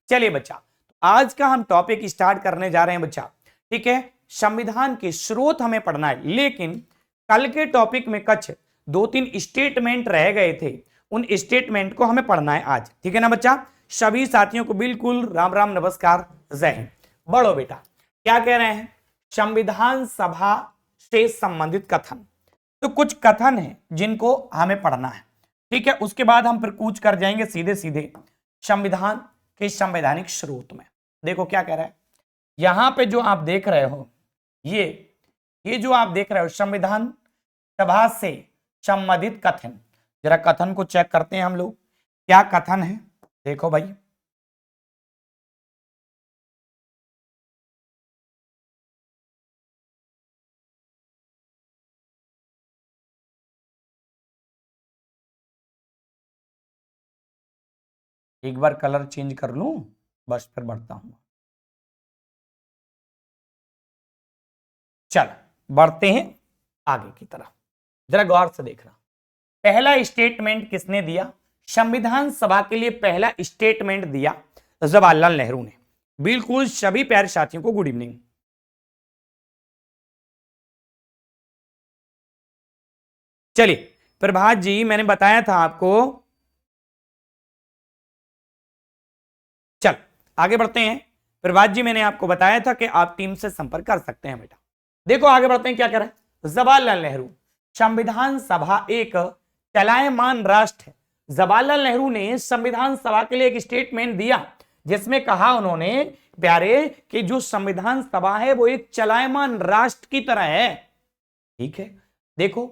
चलिए बच्चा, आज का हम टॉपिक स्टार्ट करने जा रहे हैं बच्चा, ठीक है। संविधान के स्रोत हमें पढ़ना है, लेकिन कल के टॉपिक में कुछ 2-3 स्टेटमेंट रह गए थे, उन स्टेटमेंट को हमें पढ़ना है आज, ठीक है ना बच्चा। सभी साथियों को बिल्कुल राम राम नमस्कार जय हिंद। बढ़ो बेटा, क्या कह रहे हैं, संविधान सभा से संबंधित कथन। तो कुछ कथन है जिनको हमें पढ़ना है, ठीक है। उसके बाद हम फिर कूच कर जाएंगे सीधे सीधे संविधान के संवैधानिक स्रोत में। देखो क्या कह रहा है, यहां पे जो आप देख रहे हो, ये जो आप देख रहे हो संविधान सभा से संबंधित कथन, जरा कथन को चेक करते हैं हम लोग, क्या कथन है। देखो भाई, एक बार कलर चेंज कर लूं, बस फिर बढ़ता हूं। चल बढ़ते हैं आगे की तरफ, जरा गौर से देखना। पहला स्टेटमेंट किसने दिया, संविधान सभा के लिए पहला स्टेटमेंट दिया जवाहरलाल नेहरू ने। बिल्कुल सभी प्यारे साथियों को गुड इवनिंग। चलिए प्रभात जी, मैंने बताया था आपको, चल आगे बढ़ते हैं। प्रभात जी, मैंने आपको बताया था कि आप टीम से संपर्क कर सकते हैं बेटा। देखो आगे बढ़ते हैं, क्या कह रहा है जवाहरलाल नेहरू, संविधान सभा एक चलायमान राष्ट्र है। जवाहरलाल नेहरू ने संविधान सभा के लिए एक स्टेटमेंट दिया जिसमें कहा उन्होंने प्यारे कि जो संविधान सभा है वो एक चलायमान राष्ट्र की तरह है, ठीक है। देखो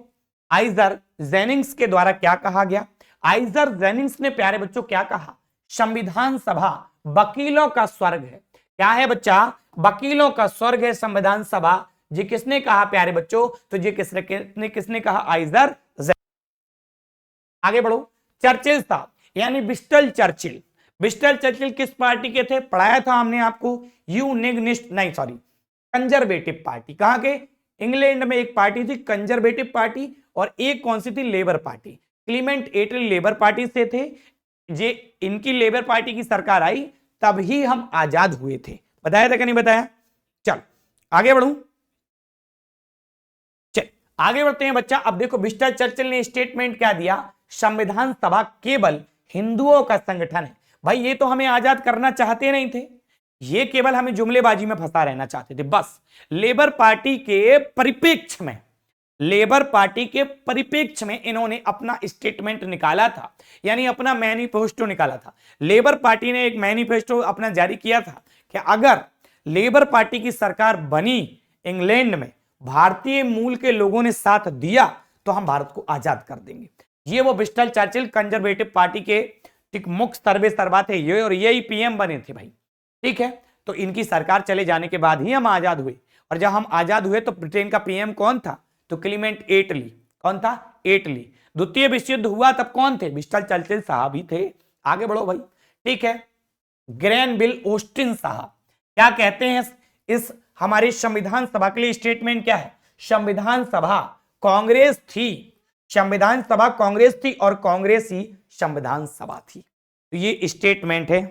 आइजर जेनिंग्स के द्वारा क्या कहा गया, आइजर जेनिंग्स ने प्यारे बच्चों क्या कहा, संविधान सभा वकीलों का स्वर्ग है। क्या है बच्चा, वकीलों का स्वर्ग है संविधान सभा। जी किसने कहा प्यारे बच्चों, तो जी किसने कहा, आइजर। आगे बढ़ो, चर्चिल था, यानी विस्टन चर्चिल। विस्टन चर्चिल किस पार्टी के थे, पढ़ाया था हमने आपको, यूनिग्निस्ट नहीं सॉरी कंजर्वेटिव पार्टी। कहां के, इंग्लैंड में एक पार्टी थी कंजर्वेटिव पार्टी, और एक कौन सी थी, लेबर पार्टी। क्लीमेंट एटली लेबर पार्टी से थे। जे इनकी लेबर पार्टी की सरकार आई तब ही हम आजाद हुए थे, बताया था कि नहीं बताया। चल आगे बढ़ू, चल आगे बढ़ते हैं बच्चा। अब देखो विस्टन चर्चिल ने स्टेटमेंट क्या दिया, संविधान सभा केवल हिंदुओं का संगठन है। भाई ये तो हमें आजाद करना चाहते नहीं थे, ये केवल हमें जुमलेबाजी में फंसा रहना चाहते थे बस। लेबर पार्टी के परिप्रेक्ष्य में, लेबर पार्टी के परिप्रेक्ष्य में इन्होंने अपना स्टेटमेंट निकाला था, यानी अपना मैनिफेस्टो निकाला था। लेबर पार्टी ने एक मैनिफेस्टो अपना जारी किया था कि अगर लेबर पार्टी की सरकार बनी इंग्लैंड में, भारतीय मूल के लोगों ने साथ दिया, तो हम भारत को आजाद कर देंगे। ये वो विस्टन चर्चिल कंजर्वेटिव पार्टी के मुख्य सर्वे सर्वा थे ये, और यही पीएम बने थे भाई, ठीक है। तो इनकी सरकार चले जाने के बाद ही हम आजाद हुए, और जब हम आजाद हुए तो ब्रिटेन का पीएम कौन था, तो क्लीमेंट एटली। कौन था, एटली। द्वितीय विश्व युद्ध हुआ तब कौन थे, विस्टन चर्चिल साहब ही थे। आगे बढ़ो भाई, ठीक है। ग्रैनविल ऑस्टिन साहब क्या कहते हैं इस हमारे संविधान सभा के लिए स्टेटमेंट क्या है, संविधान सभा कांग्रेस थी, संविधान सभा कांग्रेस थी और कांग्रेस ही संविधान सभा थी। तो ये स्टेटमेंट है।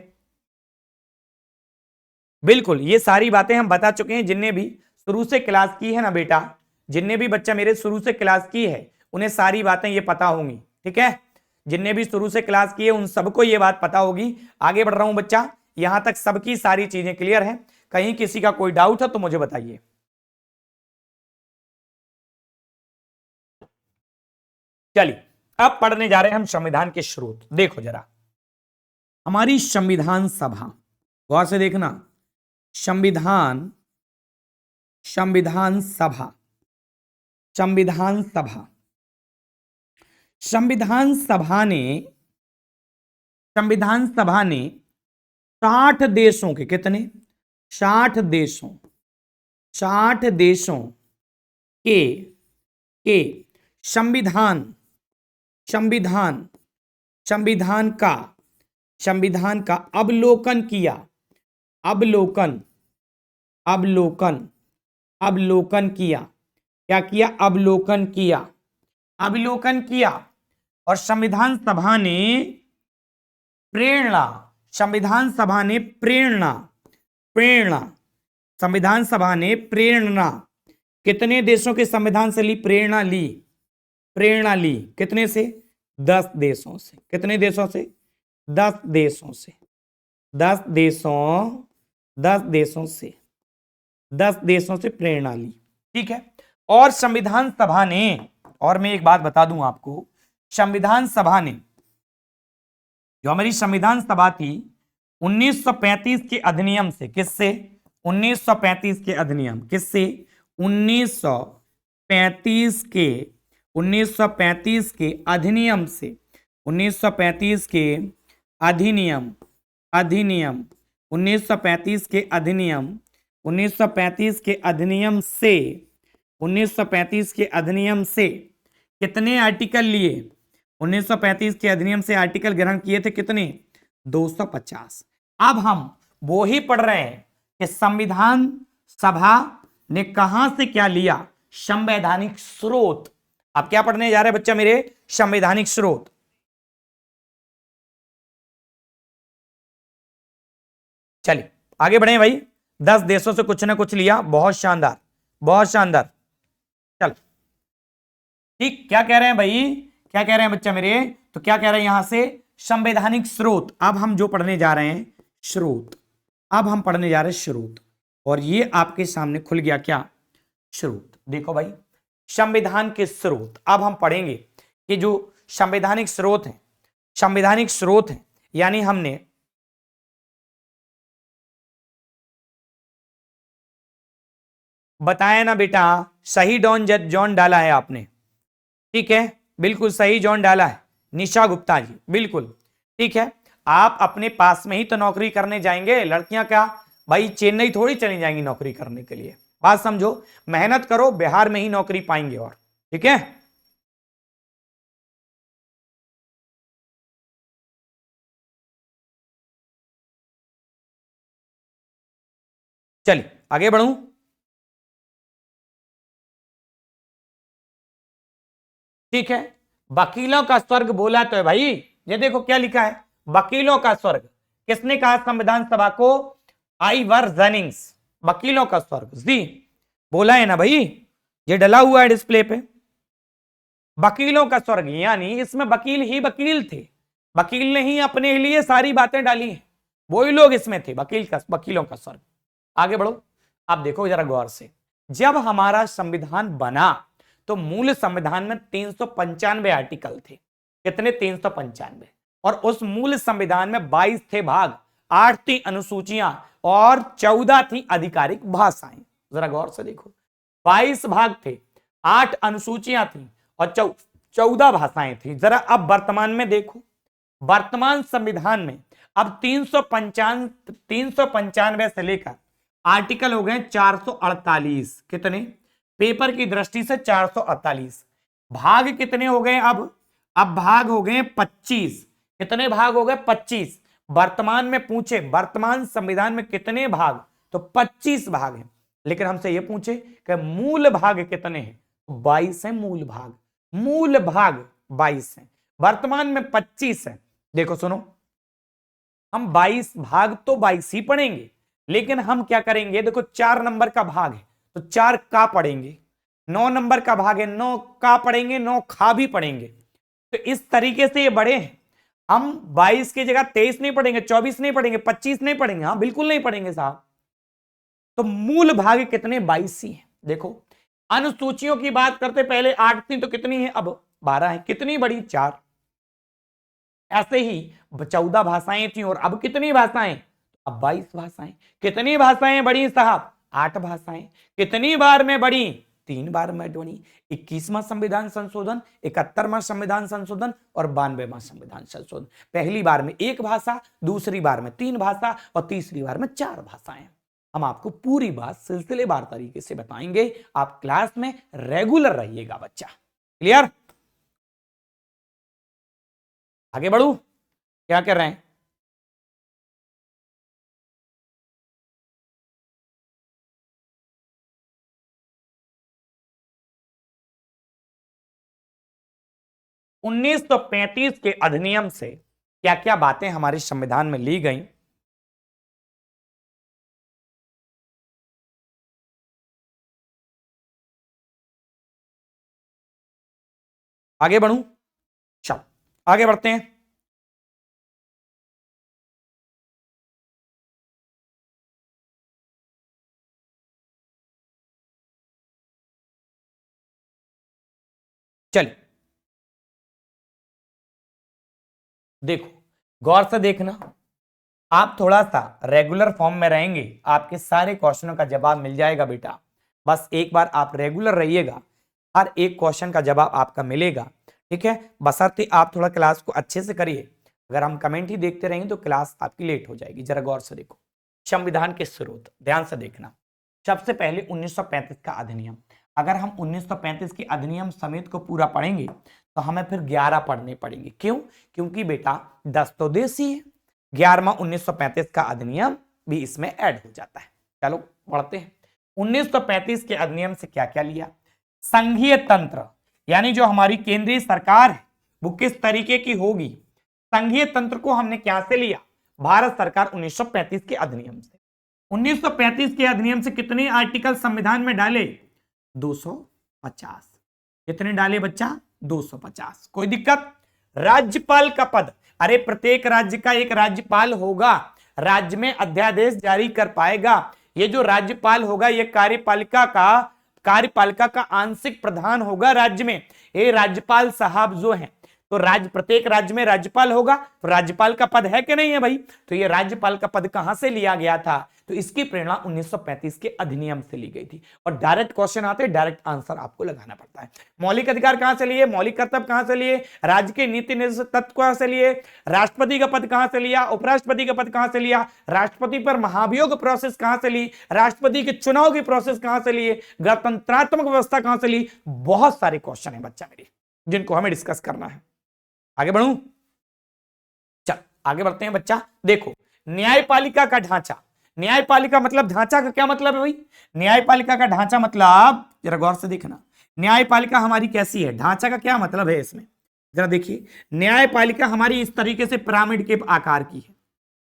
बिल्कुल ये सारी बातें हम बता चुके हैं, जिनने भी शुरू से क्लास की है ना बेटा, जिनने भी बच्चा मेरे शुरू से क्लास की है उन्हें सारी बातें ये पता होंगी, ठीक है। जिनने भी शुरू से क्लास की है उन सबको ये बात पता होगी। आगे बढ़ रहा हूं बच्चा, यहां तक सबकी सारी चीजें क्लियर है। कहीं किसी का कोई डाउट है तो मुझे बताइए। चलिए अब पढ़ने जा रहे हैं हम संविधान के स्रोत। देखो जरा, हमारी संविधान सभा, गौर से देखना, संविधान संविधान सभा, संविधान सभा, संविधान सभा ने, संविधान सभा ने 60 देशों के, कितने, 60 देशों, 60 देशों के संविधान, संविधान संविधान का, संविधान का अवलोकन किया, अवलोकन, अवलोकन, अवलोकन किया। क्या किया, अवलोकन किया, अवलोकन किया। और संविधान सभा ने प्रेरणा, संविधान सभा ने प्रेरणा प्रेरणा संविधान सभा ने प्रेरणा कितने देशों के संविधान से ली? प्रेरणा ली कितने से? 10 देशों से। कितने देशों से? 10 देशों से। 10 देशों 10 देशों से 10 देशों से प्रेरणा ली। ठीक है। और संविधान सभा ने, और मैं एक बात बता दूं आपको, संविधान सभा ने, जो हमारी संविधान सभा थी, 1935 के अधिनियम से, किससे? 1935 के अधिनियम, किससे? 1935 के 1935 के अधिनियम से, 1935 के अधिनियम अधिनियम 1935 के अधिनियम 1935 के अधिनियम से 1935 के अधिनियम से कितने आर्टिकल लिए? 1935 के अधिनियम से आर्टिकल ग्रहण किए थे कितने? 250। अब हम वो ही पढ़ रहे हैं कि संविधान सभा ने कहां से क्या लिया? संवैधानिक स्रोत। आप क्या पढ़ने जा रहे हैं बच्चा मेरे? संवैधानिक स्रोत। चलिए आगे बढ़े भाई। 10 देशों से कुछ ना कुछ लिया, बहुत शानदार, बहुत शानदार। चलो ठीक, क्या कह रहे हैं भाई? क्या कह रहे हैं बच्चा मेरे? तो क्या कह रहे हैं यहां से? संवैधानिक स्रोत। अब हम जो पढ़ने जा रहे हैं स्रोत, अब हम पढ़ने जा रहे हैं स्रोत, और ये आपके सामने खुल गया क्या? स्रोत। देखो भाई, संविधान के स्रोत। अब हम पढ़ेंगे कि जो संवैधानिक स्रोत है, संवैधानिक स्रोत है, यानी हमने बताया ना बेटा, सही जॉन डाला है आपने। ठीक है, बिल्कुल सही जॉन डाला है, निशा गुप्ता जी, बिल्कुल ठीक है। आप अपने पास में ही तो नौकरी करने जाएंगे, लड़कियां क्या भाई चेन्नई थोड़ी चली जाएंगी नौकरी करने के लिए। बात समझो, मेहनत करो, बिहार में ही नौकरी पाएंगे। और ठीक है, चलिए आगे बढ़ूं। ठीक है, वकीलों का स्वर्ग बोला तो है भाई, ये देखो क्या लिखा है, वकीलों का स्वर्ग। किसने कहा संविधान सभा को? आइवर जेनिंग्स, वकीलों का स्वर्ग जी बोला है ना भाई, ये डला हुआ है डिस्प्ले पे, वकीलों का स्वर्ग। यानी इसमें वकील ही वकील थे, वकील ने ही अपने लिए सारी बातें डाली हैं, वही लोग इसमें थे, वकीलों का स्वर्ग। आगे बढ़ो, आप देखो जरा गौर से, जब हमारा संविधान बना तो मूल संविधान में 395 आर्टिकल थे। कितने? 395। और उस मूल संविधान में 22 थे भाग, 8 थी अनुसूचियां और 14 थी आधिकारिक भाषाएं। जरा गौर से देखो, 22 भाग थे, 8 अनुसूचियां थी और 14 भाषाएं थी। जरा अब वर्तमान में देखो, वर्तमान संविधान में अब 395 से लेकर आर्टिकल हो गए 448। कितने? पेपर की दृष्टि से 448। भाग कितने हो गए अब भाग हो गए 25। कितने भाग हो गए? 25। वर्तमान में पूछे वर्तमान संविधान में कितने भाग, तो 25 भाग हैं। लेकिन हमसे यह पूछे कि मूल भाग कितने हैं, 22 है मूल भाग। मूल भाग 22 है, वर्तमान में 25 है। देखो सुनो, हम 22 भाग तो 22 ही पढ़ेंगे, लेकिन हम क्या करेंगे, देखो 4 नंबर का भाग है तो 4 का पढ़ेंगे, 9 नंबर का भाग है 9 का पढ़ेंगे, 9 खा भी पढ़ेंगे। तो इस तरीके से ये बड़े हैं। हम 22 की जगह 23 नहीं पढ़ेंगे, 24 नहीं पढ़ेंगे, 25 नहीं पढ़ेंगे, हाँ बिल्कुल नहीं पढ़ेंगे साहब। तो मूल भाग कितने? 22 ही है। देखो अनुसूचियों की बात करते, पहले 8 थी तो कितनी है, अब 12 है। कितनी बड़ी? 4। ऐसे ही 14 भाषाएं थी और अब कितनी भाषाएं? अब 22 भाषाएं। कितनी भाषाएं बड़ी साहब? 8 भाषाएं। कितनी बार में बड़ी? 3 बार में बड़ी। 21वां संविधान संशोधन, 71वां संविधान संशोधन और 92वां संविधान संशोधन। पहली बार में 1 भाषा, दूसरी बार में 3 भाषा और तीसरी बार में 4 भाषाएं। हम आपको पूरी बात सिलसिलेवार तरीके से बताएंगे, आप क्लास में रेगुलर रहिएगा बच्चा। क्लियर? आगे बढ़ू, क्या कर रहे हैं? उन्नीस सौ 35 के अधिनियम से क्या क्या बातें हमारे संविधान में ली गई। आगे बढ़ूं, चलो आगे बढ़ते हैं। चलिए देखो, गौर से देखना, आप थोड़ा सा रेगुलर फॉर्म में रहेंगे, आपके सारे क्वेश्चनों का जवाब मिल जाएगा बेटा। बस एक बार आप रेगुलर रहिएगा, हर एक क्वेश्चन का जवाब आपका मिलेगा, ठीक है। बशर्ते आप थोड़ा क्लास को अच्छे से करिए। अगर हम कमेंट ही देखते रहेंगे तो क्लास आपकी लेट हो जाएगी। जरा गौर से देखो, संविधान के स्रोत ध्यान से देखना। सबसे पहले 1935 का अधिनियम। अगर हम 1935 के अधिनियम समेत को पूरा पढ़ेंगे तो हमें फिर 11 पढ़ने पड़ेंगे। क्यों? क्योंकि बेटा 10 तो देसी है, 11वां 1935 का अधिनियम भी इसमें ऐड हो जाता है। चलो पढ़ते हैं। 1935 के अधिनियम से क्या क्या लिया? संघीय तंत्र, यानी जो हमारी केंद्रीय सरकार है वो किस तरीके की होगी, संघीय तंत्र को हमने क्या से लिया? भारत सरकार 1935 के अधिनियम से। 1935 के अधिनियम से कितने आर्टिकल संविधान में डाले? 250। कितने डाले बच्चा? 250। कोई दिक्कत? राज्यपाल का पद, अरे प्रत्येक राज्य का एक राज्यपाल होगा, राज्य में अध्यादेश जारी कर पाएगा। ये जो राज्यपाल होगा ये कार्यपालिका का आंशिक प्रधान होगा राज्य में। ये राज्यपाल साहब जो हैं, तो प्रत्येक राज्य में राज्यपाल होगा, तो राज्यपाल का पद है कि नहीं है भाई? तो ये राज्यपाल का पद कहां से लिया गया था? तो इसकी प्रेरणा 1935 के अधिनियम से ली गई थी। और डायरेक्ट क्वेश्चन आते हैं, डायरेक्ट आंसर आपको लगाना पड़ता है। मौलिक अधिकार कहां से लिए? मौलिक कर्तव्य कहां से लिए? राज्य के नीति निर्देशक तत्व कहां से लिए? राष्ट्रपति का पद कहां से लिया? उपराष्ट्रपति का पद कहां से लिया? राष्ट्रपति पर महाभियोग प्रोसेस कहां से ली? राष्ट्रपति के चुनाव की प्रोसेस कहां से लिए? गणतंत्रात्मक व्यवस्था कहां से ली? बहुत सारे क्वेश्चन है बच्चा मेरी, जिनको हमें डिस्कस करना है। आगे बढ़ूं, चल आगे बढ़ते हैं बच्चा। देखो, न्यायपालिका का ढांचा। न्यायपालिका मतलब ढांचा का क्या मतलब है भाई? न्यायपालिका का ढांचा मतलब, जरा गौर से देखना, न्यायपालिका हमारी कैसी है, ढांचा का क्या मतलब है इसमें, जरा देखिए। न्यायपालिका हमारी इस तरीके से पिरामिड के आकार की है।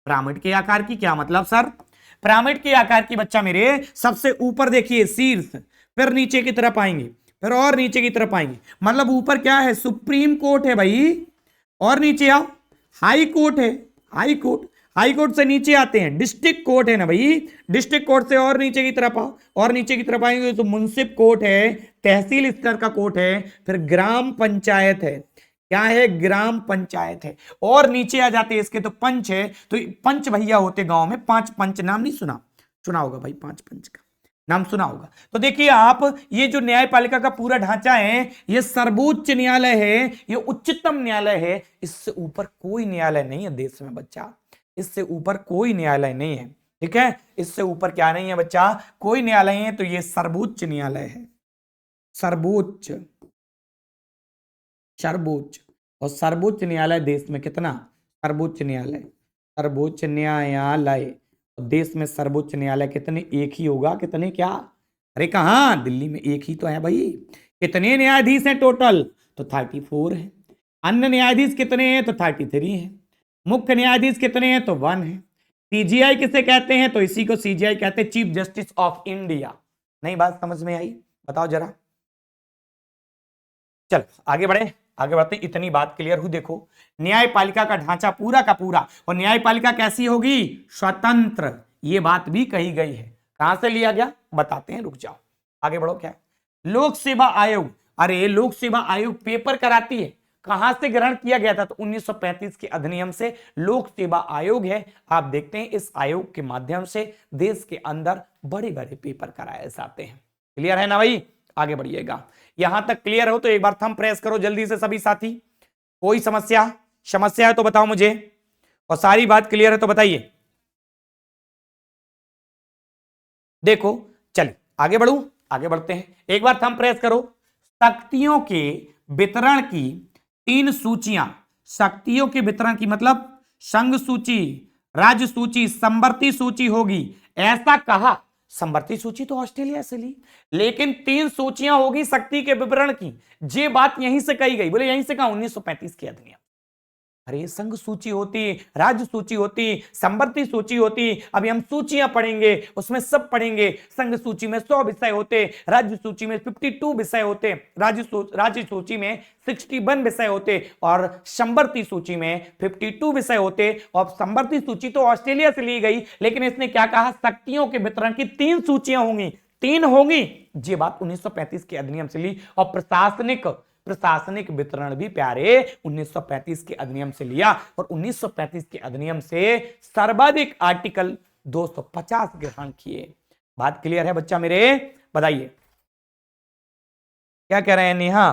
पिरामिड के आकार की क्या मतलब सर? पिरामिड के आकार की बच्चा मेरे, सबसे ऊपर देखिए शीर्ष, फिर नीचे की तरफ आएंगे, फिर और नीचे की तरफ आएंगे। मतलब ऊपर क्या है? सुप्रीम कोर्ट है भाई, और नीचे आओ हाई कोर्ट है। हाई कोर्ट, हाई कोर्ट से नीचे आते हैं डिस्ट्रिक्ट कोर्ट है ना भाई, डिस्ट्रिक्ट कोर्ट से और नीचे की तरफ आओ, और नीचे की तरफ आएंगे तो मुंसिफ कोर्ट है, तहसील स्तर का कोर्ट है, फिर ग्राम पंचायत है। क्या है? ग्राम पंचायत है। और नीचे आ जाते हैं इसके तो पंच है। तो पंच भैया होते गांव में, 5 पंच, नाम नहीं सुना? सुना होगा भाई, 5 पंच का नाम सुना होगा। तो देखिए आप, ये जो न्यायपालिका का पूरा ढांचा है, ये सर्वोच्च न्यायालय है, ये उच्चतम न्यायालय है। इससे ऊपर कोई न्यायालय नहीं है देश में बच्चा, इससे ऊपर कोई न्यायालय नहीं है, ठीक है। इससे ऊपर क्या नहीं है बच्चा? कोई न्यायालय है, तो ये सर्वोच्च न्यायालय है। सर्वोच्च, सर्वोच्च। और सर्वोच्च न्यायालय देश में कितना? सर्वोच्च न्यायालय, सर्वोच्च न्यायालय देश में सर्वोच्च न्यायालय कितने? एक ही होगा। कितने? क्या? अरे कहां? दिल्ली में एक ही तो है भाई। कितने न्यायाधीश हैं टोटल? तो 34 है। अन्य न्यायाधीश कितने हैं? तो 33 है। मुख्य न्यायाधीश कितने हैं? तो 1 है। सीजीआई किसे कहते हैं? तो इसी को सीजीआई कहते हैं, चीफ जस्टिस ऑफ इंडिया। नहीं बात समझ में आई? बताओ जरा। चल आगे बढ़े, आगे बढ़ते। इतनी बात क्लियर हुई। देखो, न्यायपालिका का ढांचा पूरा का पूरा, और न्यायपालिका कैसी होगी? स्वतंत्र। ये बात भी कही गई है। कहां से लिया गया बताते हैं, रुक जाओ, आगे बढ़ो। क्या? लोक सेवा आयोग। अरे लोक सेवा आयोग पेपर कराती है, कहां से ग्रहण किया गया था? तो 1935 के अधिनियम से लोक सेवा आयोग है। आप देखते हैं इस आयोग के माध्यम से देश के अंदर बड़े बड़े पेपर कराए जाते हैं। क्लियर है ना भाई? आगे बढ़िएगा। यहां तक क्लियर हो तो एक बार थंब प्रेस करो जल्दी से सभी साथी। कोई समस्या समस्या है तो बताओ मुझे, और सारी बात क्लियर है तो बताइए। देखो चलिए आगे बढ़ूं, आगे बढ़ते हैं। एक बार थंब प्रेस करो। शक्तियों के वितरण की 3 सूचियां, शक्तियों के वितरण की मतलब संघ सूची, राज्य सूची, समवर्ती सूची होगी, ऐसा कहा। समवर्ती सूची तो ऑस्ट्रेलिया से ली, लेकिन 3 सूचियां होगी शक्ति के विवरण की। ये बात यहीं से कही गई, बोले यहीं से कहा 1935 के अधिनियम। अरे संघ सूची होती, राज्य सूची होती, संवर्ती सूची होती। अभी हम सूचियां पढ़ेंगे, उसमें सब पढ़ेंगे। संघ सूची में 100 विषय होते, राज्य सूची में 52 विषय होते, राज्य सूची में 61 विषय होते और संवर्ती सूची में 52 विषय होते। और संवर्ती सूची तो ऑस्ट्रेलिया से ली गई, लेकिन इसने क्या कहा, शक्तियों के वितरण की 3 सूचियां होंगी, 3 होंगी। ये बात 1935 के अधिनियम से ली। और प्रशासनिक वितरण भी प्यारे 1935 के अधिनियम से लिया। और 1935 के अधिनियम से सर्वाधिक आर्टिकल 250 ग्रहण किए। बात क्लियर है बच्चा मेरे? बताइए क्या कह रहे हैं नेहा?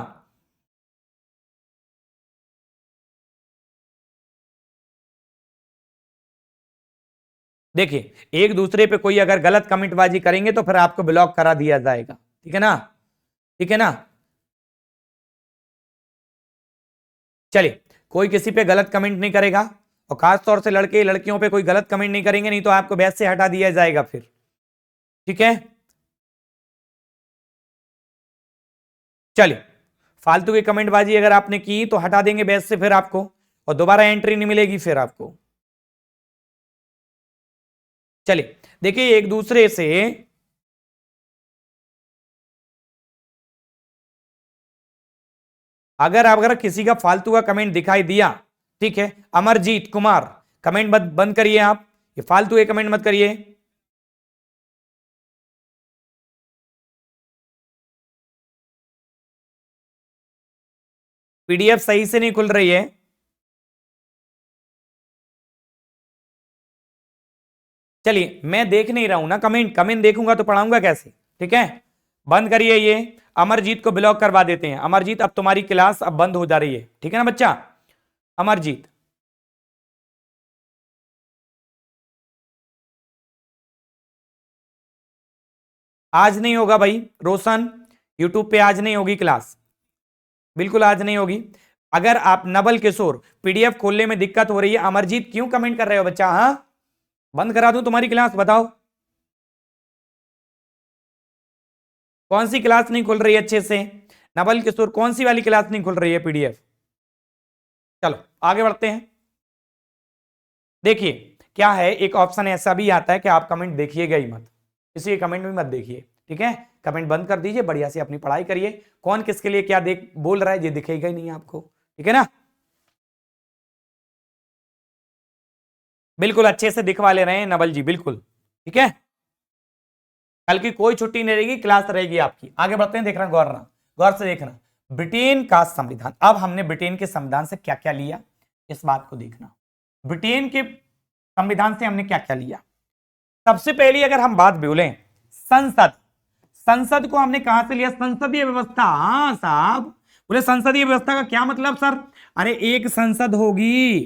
देखिए, एक दूसरे पे कोई अगर गलत कमेंटबाजी करेंगे तो फिर आपको ब्लॉक करा दिया जाएगा, ठीक है ना? ठीक है ना? चलिए, कोई किसी पे गलत कमेंट नहीं करेगा, और खास तौर से लड़के लड़कियों पे कोई गलत कमेंट नहीं करेंगे, नहीं तो आपको बैच से हटा दिया जाएगा फिर, ठीक है? चलिए, फालतू की कमेंटबाजी अगर आपने की तो हटा देंगे बैच से फिर आपको, और दोबारा एंट्री नहीं मिलेगी फिर आपको। चलिए देखिए, एक दूसरे से अगर किसी का फालतू का कमेंट दिखाई दिया, ठीक है, अमरजीत कुमार कमेंट बंद करिए आप, ये फालतू के कमेंट मत करिए। पीडीएफ सही से नहीं खुल रही है। चलिए, मैं देख नहीं रहा हूं ना कमेंट देखूंगा तो पढ़ाऊंगा कैसे, ठीक है? बंद करिए ये, अमरजीत को ब्लॉक करवा देते हैं। अमरजीत, अब तुम्हारी क्लास अब बंद हो जा रही है, ठीक है ना बच्चा? अमरजीत, आज नहीं होगा भाई। रोशन, यूट्यूब पे आज नहीं होगी क्लास, बिल्कुल आज नहीं होगी। अगर आप नवल किशोर पीडीएफ खोलने में दिक्कत हो रही है, अमरजीत क्यों कमेंट कर रहे हो बच्चा? हाँ, बंद करा दूं तुम्हारी क्लास? बताओ कौन सी क्लास नहीं खुल रही है अच्छे से? नवल किशोर, कौन सी वाली क्लास नहीं खुल रही है पीडीएफ? चलो आगे बढ़ते हैं। देखिए क्या है, एक ऑप्शन ऐसा भी आता है कि आप कमेंट देखिएगा ही मत, किसी कमेंट भी मत देखिए, ठीक है? कमेंट बंद कर दीजिए, बढ़िया से अपनी पढ़ाई करिए। कौन किसके लिए क्या बोल रहा है ये दिखेगा ही नहीं आपको, ठीक है ना? बिल्कुल अच्छे से दिखवा ले रहे हैं नवल जी, बिल्कुल ठीक है। कल की कोई छुट्टी नहीं रहेगी, क्लास रहेगी आपकी। आगे बढ़ते हैं, देखना गौर से देखना। ब्रिटेन का संविधान, अब हमने ब्रिटेन के संविधान से क्या क्या लिया, इस बात को देखना। ब्रिटेन के संविधान से हमने क्या क्या लिया। सबसे पहली अगर हम बात बोलें, संसद को हमने कहां से लिया? संसदीय व्यवस्था। हाँ साहब, बोले संसदीय व्यवस्था का क्या मतलब सर? अरे एक संसद होगी,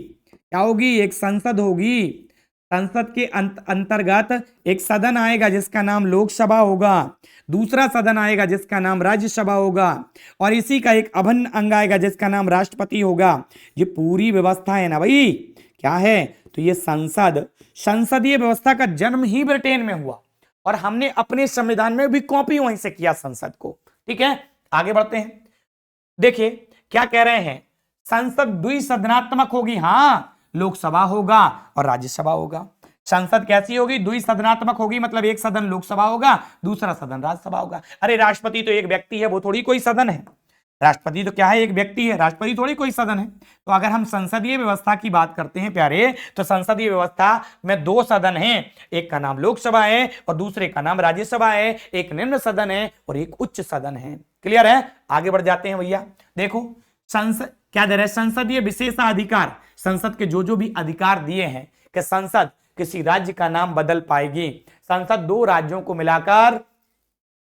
क्या होगी? एक संसद होगी। संसद के अंतर्गत एक सदन आएगा जिसका नाम लोकसभा होगा, दूसरा सदन आएगा जिसका नाम राज्यसभा होगा, और इसी का एक अभिन्न अंग आएगा जिसका नाम राष्ट्रपति होगा। ये पूरी व्यवस्था है ना भाई, क्या है? तो ये संसदीय व्यवस्था का जन्म ही ब्रिटेन में हुआ, और हमने अपने संविधान में भी कॉपी वहीं से किया संसद को, ठीक है? आगे बढ़ते हैं, देखिए क्या कह रहे हैं। संसद द्विसदनात्मक होगी। हाँ, लोकसभा होगा और राज्यसभा होगा। संसद कैसी होगी? द्विसदनात्मक होगी, मतलब एक सदन लोकसभा होगा, दूसरा सदन राज्यसभा होगा। अरे राष्ट्रपति तो एक व्यक्ति है, वो थोड़ी कोई सदन है। राष्ट्रपति तो क्या है? एक व्यक्ति है, राष्ट्रपति थोड़ी कोई सदन है। तो अगर हम संसदीय व्यवस्था की बात करते हैं प्यारे, तो संसदीय व्यवस्था में 2 सदन हैं, एक का नाम लोकसभा है और दूसरे का नाम राज्यसभा है। एक निम्न सदन है और एक उच्च सदन है। क्लियर है? आगे बढ़ जाते हैं भैया। देखो संसद क्या दे रहा है? संसदीय विशेषाधिकार, संसद के जो भी अधिकार दिए हैं कि संसद किसी राज्य का नाम बदल पाएगी, संसद 2 राज्यों को मिलाकर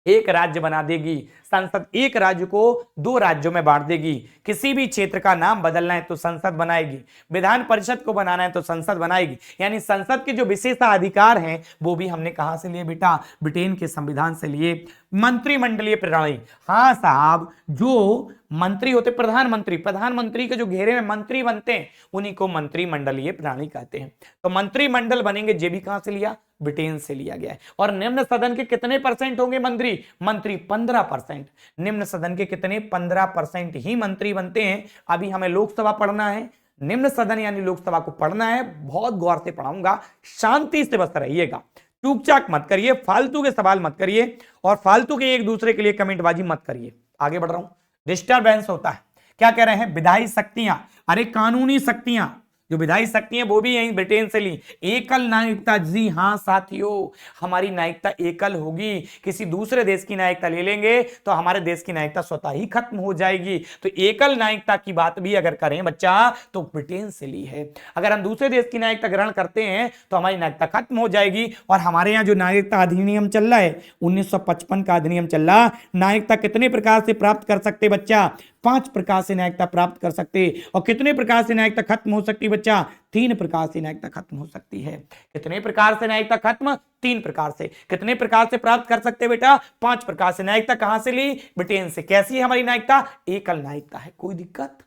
एक राज्य बना देगी, संसद एक राज्य को 2 राज्यों में बांट देगी, किसी भी क्षेत्र का नाम बदलना है तो संसद बनाएगी, विधान परिषद को बनाना है तो संसद बनाएगी। यानी संसद के जो विशेषाधिकार हैं वो भी हमने कहां से लिए बेटा? ब्रिटेन के संविधान से लिए। मंत्रिमंडलीय प्रणाली, हाँ साहब, जो मंत्री होते प्रधानमंत्री के जो घेरे में मंत्री बनते हैं उन्हीं को मंत्रिमंडलीय प्रणाली कहते हैं। तो मंत्रिमंडल बनेंगे, ये भी कहां से लिया? ब्रिटेन से लिया गया है। और निम्न सदन के कितने % होंगे मंत्री? 15%। निम्न सदन के कितने? 15% ही मंत्री बनते हैं। अभी हमें लोकसभा पढ़ना है, निम्न सदन यानी लोकसभा को पढ़ना है, बहुत गौर से पढ़ाऊंगा, शांति से बस रहिएगा, चूक चाक मत करिए, फालतू के सवाल मत करिए और फालतू के एक दूसरे के लिए कमेंटबाजी मत करिए। आगे बढ़ रहा हूं, डिस्टरबेंस होता है। क्या कह रहे हैं, विधायी शक्तियां, अरे कानूनी शक्तियां, जो विधायी शक्तियां वो भी यहीं ब्रिटेन से ली। एकल नागरिकता, जी हां साथियों, हमारी नागरिकता एकल होगी, किसी दूसरे देश की नागरिकता ले लेंगे तो हमारे देश की नागरिकता स्वतः ही खत्म हो जाएगी। तो एकल नागरिकता की बात भी अगर करें बच्चा तो ब्रिटेन से ली है। अगर हम दूसरे देश की नागरिकता ग्रहण करते हैं तो हमारी नागरिकता खत्म हो जाएगी। और हमारे यहाँ जो नागरिकता अधिनियम चल रहा है, 1955 का अधिनियम चल रहा, नागरिकता कितने प्रकार से प्राप्त कर सकते बच्चा, 5 प्रकार से नागरिकता प्राप्त कर सकते। और कितने प्रकार से नागरिकता खत्म हो सकती बच्चा, 3 प्रकार से नागरिकता खत्म हो सकती है। कितने प्रकार से नागरिकता खत्म, 3 प्रकार से। कितने प्रकार से प्राप्त कर सकते बेटा, 5 प्रकार से। नागरिकता कहां से ली, ब्रिटेन से। कैसी है हमारी नागरिकता, एकल नागरिकता है। कोई दिक्कत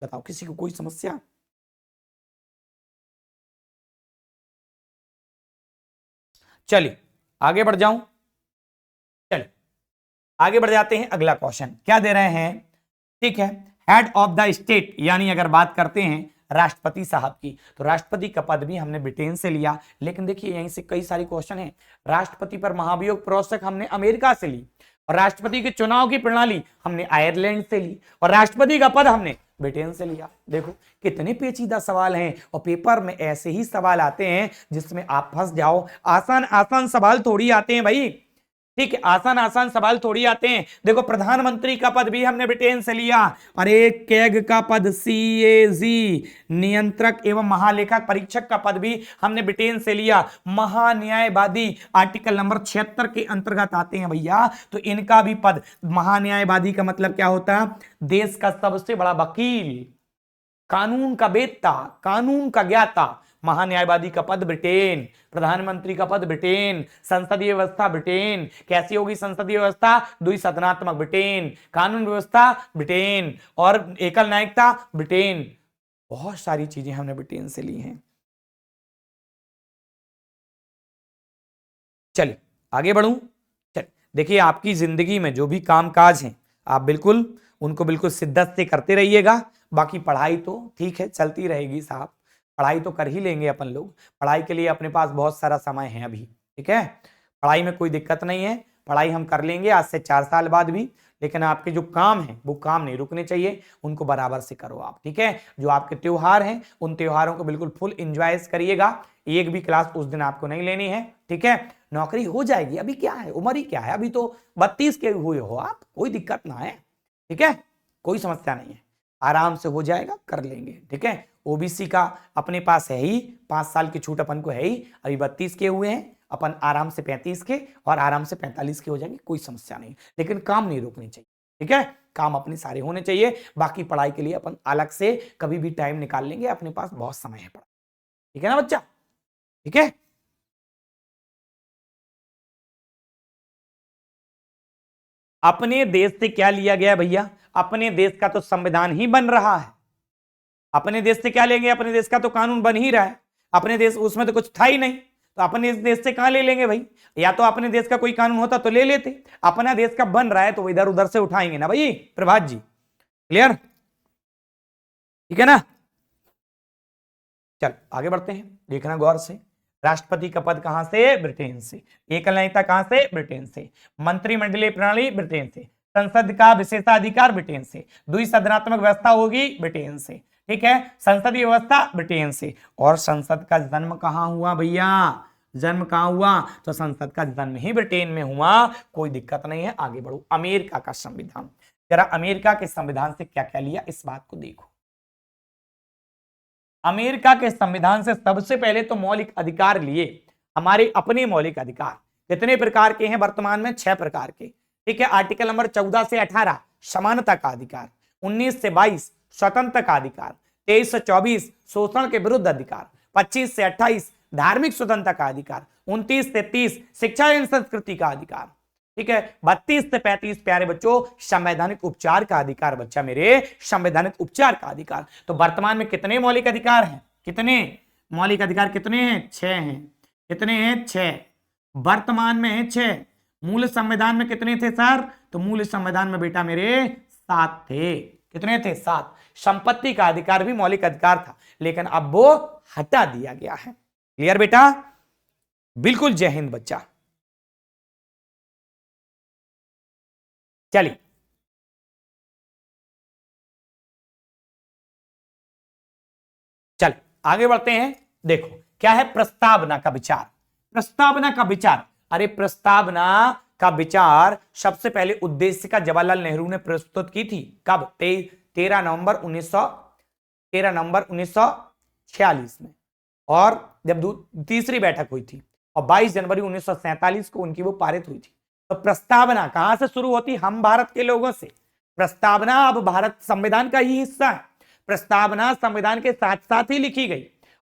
बताओ, किसी को कोई समस्या? चलिए आगे बढ़ जाऊं, चलिए आगे बढ़ जाते हैं। अगला क्वेश्चन क्या दे रहे हैं, ठीक है, हेड ऑफ द स्टेट, यानी अगर बात करते हैं राष्ट्रपति साहब की, तो राष्ट्रपति का पद भी हमने ब्रिटेन से लिया। लेकिन देखिए यहीं से कई सारे क्वेश्चन हैं। राष्ट्रपति पर महाभियोग प्रोत्साहक हमने अमेरिका से ली, और राष्ट्रपति के चुनाव की प्रणाली हमने आयरलैंड से ली, और राष्ट्रपति का पद हमने ब्रिटेन से लिया। देखो कितने पेचीदा सवाल हैं, और पेपर में ऐसे ही सवाल आते हैं जिसमें आप फंस जाओ। आसान आसान सवाल थोड़ी आते हैं भाई, ठीक है, आसान आसान सवाल थोड़ी आते हैं। देखो प्रधानमंत्री का पद भी हमने ब्रिटेन से लिया, और एक कैग का पद सीएजी नियंत्रक एवं महालेखा परीक्षक का पद भी हमने ब्रिटेन से लिया। महान्यायवादी आर्टिकल नंबर 76 के अंतर्गत आते हैं भैया, तो इनका भी पद, महान्यायवादी का मतलब क्या होता है, देश का सबसे बड़ा वकील, कानून का वेत्ता, कानून का ज्ञाता। महान्यायवादी का पद ब्रिटेन, प्रधानमंत्री का पद ब्रिटेन, संसदीय व्यवस्था ब्रिटेन। कैसी होगी संसदीय व्यवस्था, द्विसदनात्मक ब्रिटेन, कानून व्यवस्था ब्रिटेन, और एकल नागरिकता ब्रिटेन। बहुत सारी चीजें हमने ब्रिटेन से ली हैं। चलिए आगे बढ़ूं। चलिए देखिए, आपकी जिंदगी में जो भी कामकाज हैं आप बिल्कुल उनको बिल्कुल शिद्दत से करते रहिएगा। बाकी पढ़ाई तो ठीक है चलती रहेगी साहब, पढ़ाई तो कर ही लेंगे अपन लोग। पढ़ाई के लिए अपने पास बहुत सारा समय है अभी, ठीक है, पढ़ाई में कोई दिक्कत नहीं है, पढ़ाई हम कर लेंगे आज से 4 साल बाद भी। लेकिन आपके जो काम हैं वो काम नहीं रुकने चाहिए, उनको बराबर से करो आप, ठीक है। जो आपके त्योहार हैं उन त्योहारों को बिल्कुल फुल एंजॉय करिएगा। एक भी क्लास उस दिन आपको नहीं लेनी है, ठीक है। नौकरी हो जाएगी, अभी क्या है, उम्र ही क्या है, अभी तो 32 के हुए हो आप, कोई दिक्कत ना है, ठीक है, कोई समस्या नहीं है, आराम से हो जाएगा, कर लेंगे, ठीक है। ओबीसी का अपने पास है ही, 5 साल की छूट अपन को है ही, अभी 32 के हुए हैं, अपन आराम से 35 के और आराम से 45 के हो जाएंगे, कोई समस्या नहीं। लेकिन काम नहीं रोकनी चाहिए, ठीक है, काम अपने सारे होने चाहिए। बाकी पढ़ाई के लिए अपन अलग से कभी भी टाइम निकाल लेंगे, अपने पास बहुत समय है पढ़ाई, ठीक है ना बच्चा, ठीक है। अपने देश से क्या लिया गया भैया, अपने देश का तो संविधान ही बन रहा है। अपने देश से क्या लेंगे, अपने देश का तो कानून बन ही रहा है। अपने देश उसमें तो कुछ था ही नहीं, तो अपने देश से कहां ले लेंगे भाई, या तो अपने देश का कोई कानून होता तो ले लेते। अपना देश का बन रहा है तो इधर उधर से उठाएंगे ना भाई, प्रभात जी, क्लियर, ठीक है ना। चल आगे बढ़ते हैं, देखना गौर से। राष्ट्रपति का पद कहां से, ब्रिटेन से। एकल नागरिकता कहां से, ब्रिटेन से। मंत्रिमंडलीय प्रणाली ब्रिटेन से। संसद का विशेषाधिकार ब्रिटेन से। द्विसदनात्मक व्यवस्था होगी ब्रिटेन से, ठीक है। संसदीय व्यवस्था ब्रिटेन से। और संसद का जन्म कहां हुआ भैया, जन्म कहां हुआ, तो संसद का जन्म ही ब्रिटेन में हुआ, कोई दिक्कत नहीं है। आगे बढ़ो, अमेरिका का संविधान, जरा अमेरिका के संविधान से क्या क्या लिया इस बात को देखो। अमेरिका के संविधान से सबसे पहले तो मौलिक अधिकार लिए, हमारे अपने मौलिक अधिकार। कितने प्रकार के हैं वर्तमान में, 6 प्रकार के, ठीक है। आर्टिकल नंबर 14 से 18 समानता का अधिकार, 19 से 22 स्वतंत्रता का अधिकार, 23 से 24 शोषण के विरुद्ध अधिकार, 25 से 28 धार्मिक स्वतंत्रता का अधिकार, 29 से 30 शिक्षा एवं संस्कृति का अधिकार, ठीक है। 32 से 35 प्यारे बच्चों संवैधानिक उपचार का अधिकार, बच्चा मेरे संवैधानिक उपचार का अधिकार। तो वर्तमान में कितने मौलिक अधिकार हैं, कितने मौलिक अधिकार कितने हैं, 6 हैं। कितने हैं, 6 वर्तमान में है, 6। मूल संविधान में कितने थे सर, तो मूल संविधान में बेटा मेरे 7 थे। कितने थे? 7। संपत्ति का अधिकार भी मौलिक अधिकार था, लेकिन अब वो हटा दिया गया है। क्लियर बेटा? बिल्कुल। जय हिंद बच्चा। चलिए चल आगे बढ़ते हैं। देखो क्या है प्रस्तावना का विचार। प्रस्तावना का विचार, अरे प्रस्तावना का विचार सबसे पहले उद्देश्य का जवाहरलाल नेहरू ने प्रस्तुत की थी। कब? 13 नवंबर 1946 में, और जब तीसरी बैठक हुई थी, और 22 जनवरी 1947 को उनकी वो पारित हुई थी। तो प्रस्तावना कहां से शुरू होती? हम भारत के लोगों से। प्रस्तावना अब भारत संविधान का ही हिस्सा है। प्रस्तावना संविधान के साथ साथ ही लिखी गई।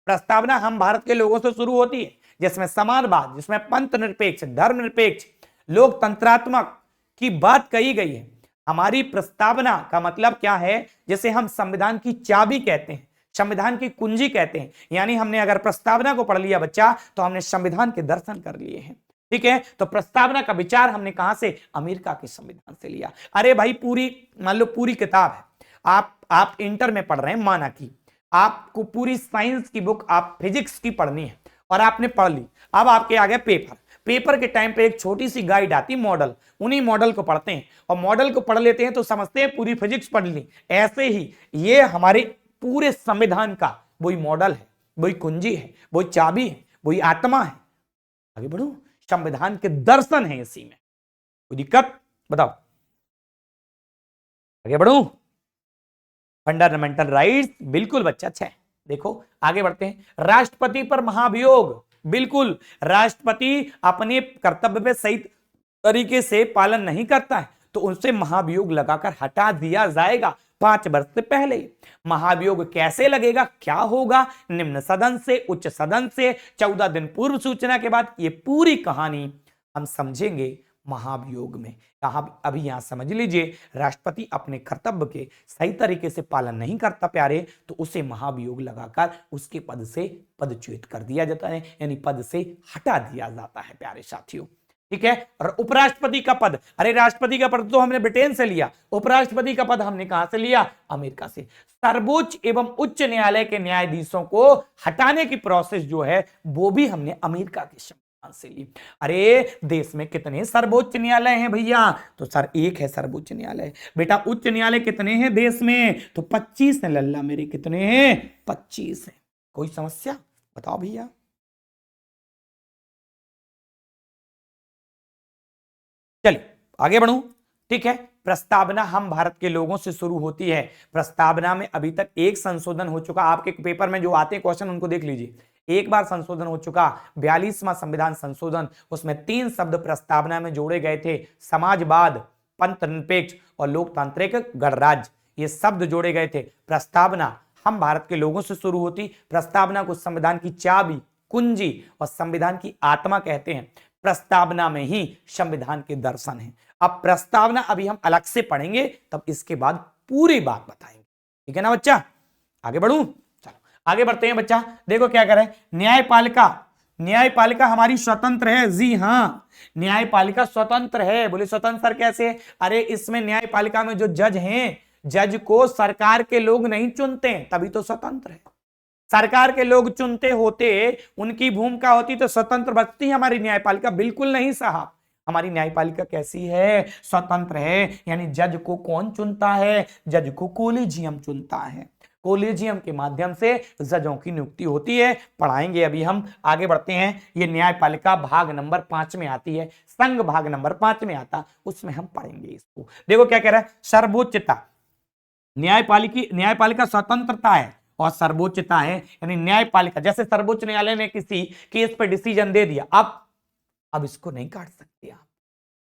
प्रस्तावना हम भारत के लोगों से शुरू होती है, जिसमें समानवाद, जिसमें पंथ निरपेक्ष, धर्मनिरपेक्ष, लोकतंत्रात्मक की बात कही गई है। हमारी प्रस्तावना का मतलब क्या है? जैसे हम संविधान की चाबी कहते हैं, संविधान की कुंजी कहते हैं। यानी हमने अगर प्रस्तावना को पढ़ लिया बच्चा, तो हमने संविधान के दर्शन कर लिए हैं। ठीक है, तो प्रस्तावना का विचार हमने कहां से? अमेरिका के संविधान से लिया। अरे भाई पूरी, मान लो पूरी किताब है, आप इंटर में पढ़ रहे हैं, माना कि आपको पूरी साइंस की बुक, आप फिजिक्स की पढ़नी है, और आपने पढ़ ली। अब आपके आगे पेपर के टाइम पे एक छोटी सी गाइड आती, मॉडल। उन्हीं मॉडल को पढ़ते हैं, और मॉडल को पढ़ लेते हैं तो समझते हैं पूरी फिजिक्स पढ़ ली। ऐसे ही ये हमारे पूरे संविधान का वही मॉडल है, वही कुंजी है, वही चाबी है, वही आत्मा है। आगे बढ़ो, संविधान के दर्शन है इसी में। कोई दिक्कत? बताओ। आगे बढ़ू। फंडामेंटल राइट्स, बिल्कुल बच्चा। अच्छा है, देखो आगे बढ़ते हैं। राष्ट्रपति पर महाभियोग, बिल्कुल। राष्ट्रपति अपने कर्तव्य पे सही तरीके से पालन नहीं करता है, तो उनसे महाभियोग लगाकर हटा दिया जाएगा 5 वर्ष से पहले। महाभियोग कैसे लगेगा, क्या होगा? निम्न सदन से, उच्च सदन से 14 दिन पूर्व सूचना के बाद। ये पूरी कहानी हम समझेंगे महाभियोग में। कहा अभी यहां समझ लीजिए, राष्ट्रपति अपने कर्तव्य के सही तरीके से पालन नहीं करता प्यारे, तो उसे महाभियोग लगाकर उसके पद से पदच्युत कर दिया जाता है, यानी पद से हटा दिया जाता है प्यारे साथियों। ठीक है, और उपराष्ट्रपति का पद, अरे राष्ट्रपति का पद तो हमने ब्रिटेन से लिया, उपराष्ट्रपति का पद हमने कहां से लिया? अमेरिका से। सर्वोच्च एवं उच्च न्यायालय के न्यायाधीशों को हटाने की प्रोसेस जो है, वो भी हमने अमेरिका के संविधान से ली। अरे देश में कितने सर्वोच्च न्यायालय हैं भैया? तो सर एक है सर्वोच्च न्यायालय। बेटा उच्च न्यायालय कितने हैं देश में? तो 25 है लल्ला मेरे। कितने हैं? 25 है। कोई समस्या? बताओ भैया। चलिए आगे बढ़ूं। ठीक है, प्रस्तावना हम भारत के लोगों से शुरू होती है। प्रस्तावना में अभी तक एक संशोधन हो चुका। आपके पेपर में जो आते हैं क्वेश्चन उनको देख लीजिए। एक बार संशोधन हो चुका, 42वां संविधान संशोधन। उसमें 3 शब्द प्रस्तावना में जोड़े गए थे, समाजवाद, पंथ निरपेक्ष और लोकतांत्रिक गणराज्य। ये शब्द जोड़े गए थे। प्रस्तावना हम भारत के लोगों से शुरू होती। प्रस्तावना को संविधान की चाबी, कुंजी और संविधान की आत्मा कहते हैं। प्रस्तावना में ही संविधान के दर्शन है। अब प्रस्तावना अभी हम अलग से पढ़ेंगे, तब इसके बाद पूरी बात बताएंगे। ठीक है ना बच्चा? आगे बढ़ूं? चलो आगे बढ़ते हैं बच्चा। देखो क्या करें, न्यायपालिका। न्यायपालिका हमारी स्वतंत्र है। जी हाँ, न्यायपालिका स्वतंत्र है। बोले स्वतंत्र सर कैसे? अरे इसमें न्यायपालिका में जो जज हैं, जज को सरकार के लोग नहीं चुनते, तभी तो स्वतंत्र है। सरकार के लोग चुनते होते, उनकी भूमिका होती, तो स्वतंत्र बचती हमारी न्यायपालिका। बिल्कुल नहीं साहब, हमारी न्यायपालिका कैसी है? स्वतंत्र है। यानी जज को कौन चुनता है? जज को कोलेजियम चुनता है। कोलेजियम के माध्यम से जजों की नियुक्ति होती है। पढ़ाएंगे अभी हम। आगे बढ़ते हैं। ये न्यायपालिका भाग नंबर 5 में आती है, संघ भाग नंबर 5 में आता, उसमें हम पढ़ेंगे इसको। देखो क्या कह रहा है, सर्वोच्चता। न्यायपालिका स्वतंत्रता है और सर्वोच्चता है। यानी न्यायपालिका, जैसे सर्वोच्च न्यायालय ने किसी केस पर डिसीजन दे दिया, अब इसको नहीं काट सकते आप,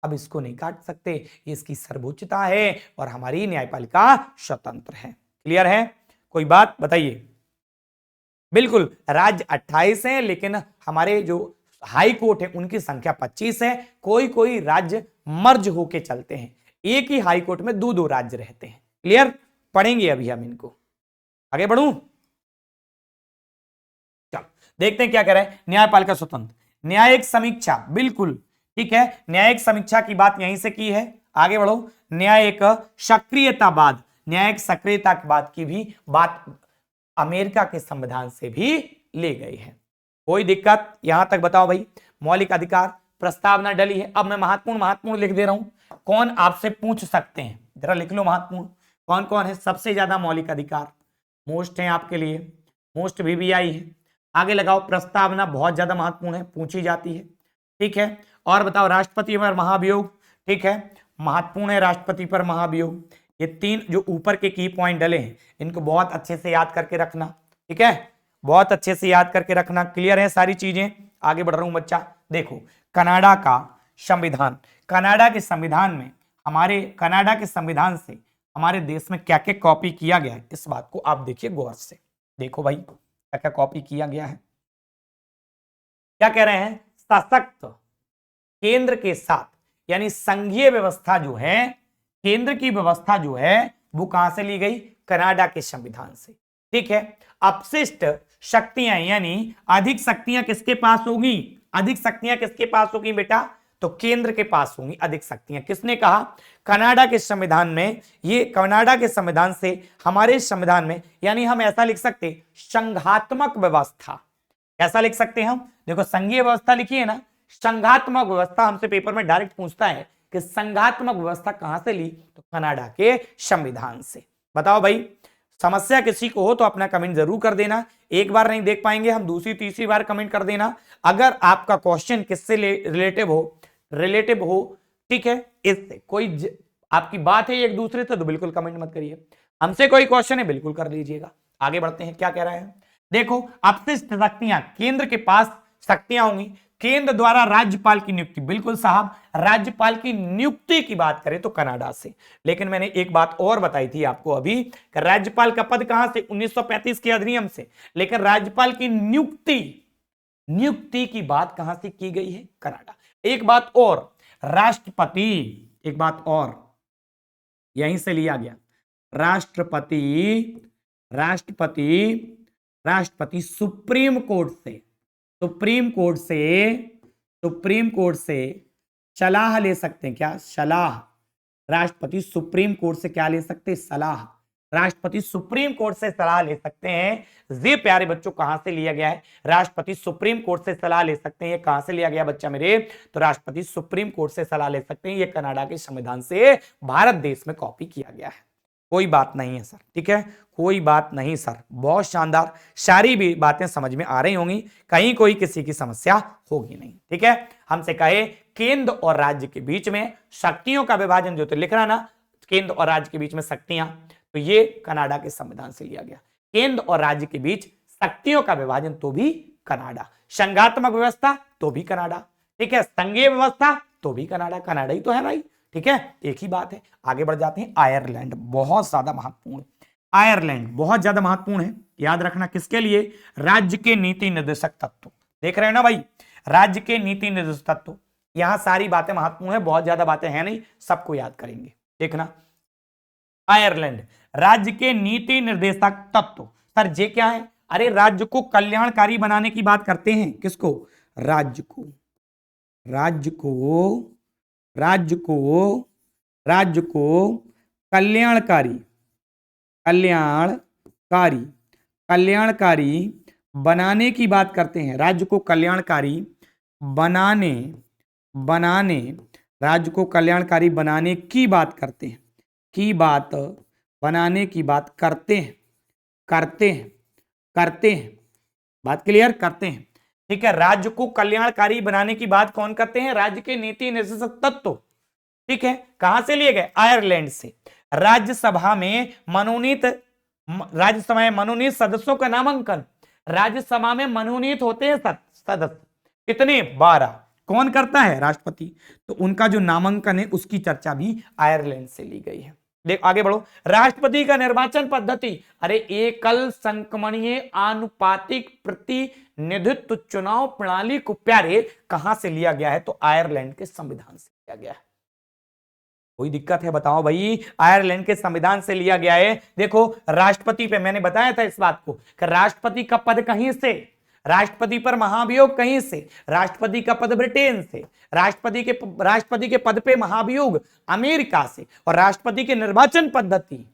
अब इसको नहीं काट सकते। इसकी सर्वोच्चता है और हमारी न्यायपालिका स्वतंत्र है। क्लियर है? कोई बात बताइए। बिल्कुल, राज्य 28 है, लेकिन हमारे जो हाई कोर्ट है उनकी संख्या 25 है। कोई कोई राज्य मर्ज होके चलते हैं, एक ही हाई कोर्ट में 2-2 राज्य रहते हैं। क्लियर? पढ़ेंगे अभी हम इनको। आगे बढ़ूं? चलो देखते हैं क्या कह रहे हैं। न्यायपालिका स्वतंत्र। न्यायिक समीक्षा, बिल्कुल ठीक है, न्यायिक समीक्षा की बात यहीं से की है। आगे बढ़ो। न्यायिक सक्रियतावाद। न्यायिक सक्रियता की बात की भी बात अमेरिका के संविधान से भी ली गई है। कोई दिक्कत यहां तक बताओ भाई। मौलिक अधिकार प्रस्तावना डली है। अब मैं महत्वपूर्ण महत्वपूर्ण लिख दे रहा हूं, कौन आपसे पूछ सकते हैं, जरा लिख लो महत्वपूर्ण कौन कौन है। सबसे ज्यादा मौलिक अधिकार मोस्ट है आपके लिए, मोस्ट VVI है। आगे लगाओ प्रस्तावना बहुत ज्यादा महत्वपूर्ण है, पूछी जाती है, ठीक है। और बताओ राष्ट्रपति पर महाभियोग, ठीक है, महत्वपूर्ण है राष्ट्रपति पर महाभियोग। ये तीन जो ऊपर के की पॉइंट डले हैं इनको बहुत अच्छे से याद करके रखना, ठीक है, बहुत अच्छे से याद करके रखना। क्लियर है सारी चीजें। आगे बढ़ रहा हूं बच्चा। देखो कनाडा का संविधान, कनाडा के संविधान में हमारे कनाडा के संविधान से हमारे देश में क्या क्या कॉपी किया गया है, इस बात को आप देखिए गौर से। देखो भाई क्या क्या कॉपी किया गया है। क्या कह रहे हैं, सशक्त केंद्र के साथ, यानी संघीय व्यवस्था जो है, केंद्र की व्यवस्था जो है वो कहां से ली गई, कनाडा के संविधान से, ठीक है। अपशिष्ट शक्तियां यानी अधिक शक्तियां किसके पास होगी, अधिक शक्तियां किसके पास होगी बेटा, तो केंद्र के पास होंगी अधिक शक्तियां। किसने कहा, कनाडा के संविधान में। ये कनाडा के संविधान से हमारे संविधान में, यानी हम ऐसा लिख सकते संघात्मक व्यवस्था। ऐसा लिख सकते हैं हम, देखो संघीय व्यवस्था लिखी है ना, संघात्मक व्यवस्था हमसे पेपर में डायरेक्ट पूछता है कि संघात्मक व्यवस्था कहां से ली, तो कनाडा के संविधान से। बताओ भाई, समस्या किसी को हो तो अपना कमेंट जरूर कर देना। एक बार नहीं देख पाएंगे हम, दूसरी तीसरी बार कमेंट कर देना। अगर आपका क्वेश्चन किससे रिलेटिव हो, ठीक है, इससे कोई आपकी बात है एक दूसरे से, तो बिल्कुल कमेंट मत करिए। हमसे कोई क्वेश्चन है बिल्कुल कर लीजिएगा। आगे बढ़ते हैं, क्या कह रहे हैं, देखो अपशिष्ट शक्तियां, केंद्र के पास शक्तियां होंगी, केंद्र द्वारा राज्यपाल की नियुक्ति, बिल्कुल साहब, राज्यपाल की नियुक्ति की बात करें तो कनाडा से। लेकिन मैंने एक बात और बताई थी आपको अभी कि राज्यपाल का पद कहां से, 1935 के अधिनियम से, लेकिन राज्यपाल की नियुक्ति की बात कहां से की गई है, कनाडा। एक बात और, राष्ट्रपति, एक बात और यहीं से लिया गया, राष्ट्रपति सुप्रीम कोर्ट से सलाह ले सकते हैं। क्या सलाह, राष्ट्रपति सुप्रीम कोर्ट से क्या ले सकते हैं, सलाह। राष्ट्रपति सुप्रीम कोर्ट से सलाह ले सकते हैं। ये प्यारे बच्चों कहां से लिया गया है, राष्ट्रपति सुप्रीम कोर्ट से सलाह ले सकते हैं। ये कहां से लिया गया बच्चा मेरे, तो राष्ट्रपति सुप्रीम कोर्ट से सलाह ले सकते हैं। ये कनाडा के संविधान से भारत देश में कॉपी किया गया है। कोई बात नहीं है सर, ठीक है, कोई बात नहीं सर, बहुत शानदार, सारी भी बातें समझ में आ रही होंगी, कहीं कोई किसी की समस्या होगी नहीं, ठीक है। हमसे कहे केंद्र और राज्य के बीच में शक्तियों का विभाजन, जो तो लिख रहा ना, केंद्र और राज्य के बीच में शक्तियां, तो ये कनाडा के संविधान से लिया गया। केंद्र और राज्य के बीच शक्तियों का विभाजन, तो भी कनाडा। संघात्मक व्यवस्था, तो भी कनाडा, ठीक है। संघीय व्यवस्था, तो भी कनाडा, कनाडा ही तो है भाई, ठीक है, एक ही बात है। आगे बढ़ जाते हैं। आयरलैंड बहुत ज्यादा महत्वपूर्ण, आयरलैंड बहुत ज्यादा महत्वपूर्ण है, याद रखना किसके लिए, राज्य के नीति निर्देशक तत्व। देख रहे हैं ना भाई, राज्य के नीति निर्देशक तत्व, यहां सारी बातें महत्वपूर्ण है, बहुत ज्यादा बातें हैं नहीं, सबको याद करेंगे। देखना, आयरलैंड राज्य के नीति निर्देशक तत्व। सर ये क्या है, अरे राज्य को कल्याणकारी बनाने की बात करते हैं। किसको, राज्य को, राज्य को कल्याणकारी बनाने की बात करते हैं। राज्य को कल्याणकारी राज्य को कल्याणकारी बनाने की बात करते हैं, बनाने की बात करते हैं, बात क्लियर, करते हैं, ठीक है। राज्य को कल्याणकारी बनाने की बात कौन करते हैं, राज्य के नीति निर्देशक तत्व, ठीक है। कहां से लिए गए, आयरलैंड से। राज्यसभा में मनोनीत सदस्यों का नामांकन, राज्यसभा में मनोनीत होते हैं सदस्य, कितने, 12, कौन करता है, राष्ट्रपति। तो उनका जो नामांकन है उसकी चर्चा भी आयरलैंड से ली गई है। देख आगे बढ़ो, राष्ट्रपति का निर्वाचन पद्धति, अरे एकल संक्रमणीय आनुपातिक प्रतिनिधित्व चुनाव प्रणाली को प्यारे कहां से लिया गया है, तो आयरलैंड के संविधान से लिया गया है। कोई दिक्कत है बताओ भाई, आयरलैंड के संविधान से लिया गया है। देखो राष्ट्रपति पे मैंने बताया था इस बात को कि राष्ट्रपति का पद कहीं से, राष्ट्रपति पर महाभियोग कहीं से, राष्ट्रपति का पद ब्रिटेन से, राष्ट्रपति के पद पे महाभियोग अमेरिका से, और राष्ट्रपति के निर्वाचन पद्धति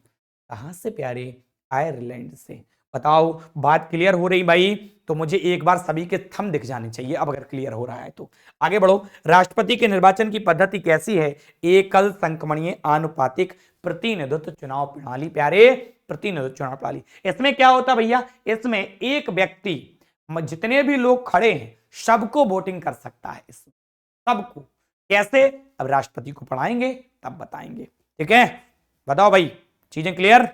कहां से प्यारे? आयरलैंड से। बताओ, बात क्लियर हो रही भाई? तो मुझे एक बार सभी के थंब दिख जाने चाहिए अब अगर क्लियर हो रहा है तो। आगे बढ़ो। राष्ट्रपति के निर्वाचन की पद्धति कैसी है? एकल संक्रमणीय आनुपातिक प्रतिनिधित्व चुनाव प्रणाली प्यारे, प्रतिनिधित्व चुनाव प्रणाली। इसमें क्या होता भैया? इसमें एक व्यक्ति जितने भी लोग खड़े हैं सबको वोटिंग कर सकता है, इसमें सबको। कैसे? अब राष्ट्रपति को पढ़ाएंगे तब बताएंगे। ठीक है, बताओ भाई, चीजें क्लियर?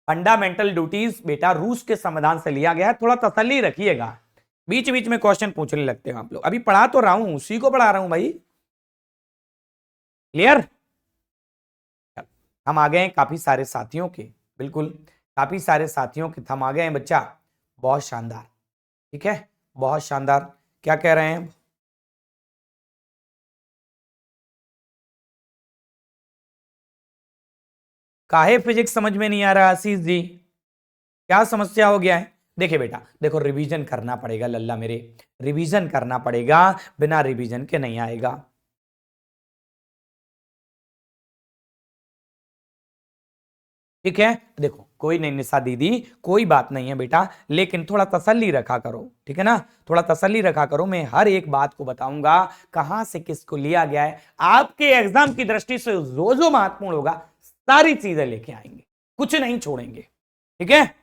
फंडामेंटल ड्यूटीज बेटा रूस के संविधान से लिया गया है, थोड़ा तसल्ली रखिएगा, बीच बीच में क्वेश्चन पूछने लगते हैं आप लोग। अभी पढ़ा तो रहा हूं, उसी को पढ़ा रहा हूं भाई। क्लियर? हम आ गए हैं काफी सारे साथियों के, बिल्कुल काफी सारे साथियों के हम आ गए हैं बच्चा। बहुत शानदार, ठीक है, बहुत शानदार। क्या कह रहे हैं? काहे फिजिक्स समझ में नहीं आ रहा आशीष जी? क्या समस्या हो गया है? देखिए बेटा, देखो रिवीजन करना पड़ेगा लल्ला मेरे, रिवीजन करना पड़ेगा, बिना रिवीजन के नहीं आएगा। ठीक है, देखो कोई नहीं निशा दीदी, कोई बात नहीं है बेटा, लेकिन थोड़ा तसल्ली रखा करो, ठीक है ना, थोड़ा तसल्ली रखा करो। मैं हर एक बात को बताऊंगा कहां से किसको लिया गया है, आपके एग्जाम की दृष्टि से जो जो महत्वपूर्ण होगा सारी चीजें लेके आएंगे, कुछ नहीं छोड़ेंगे। ठीक है,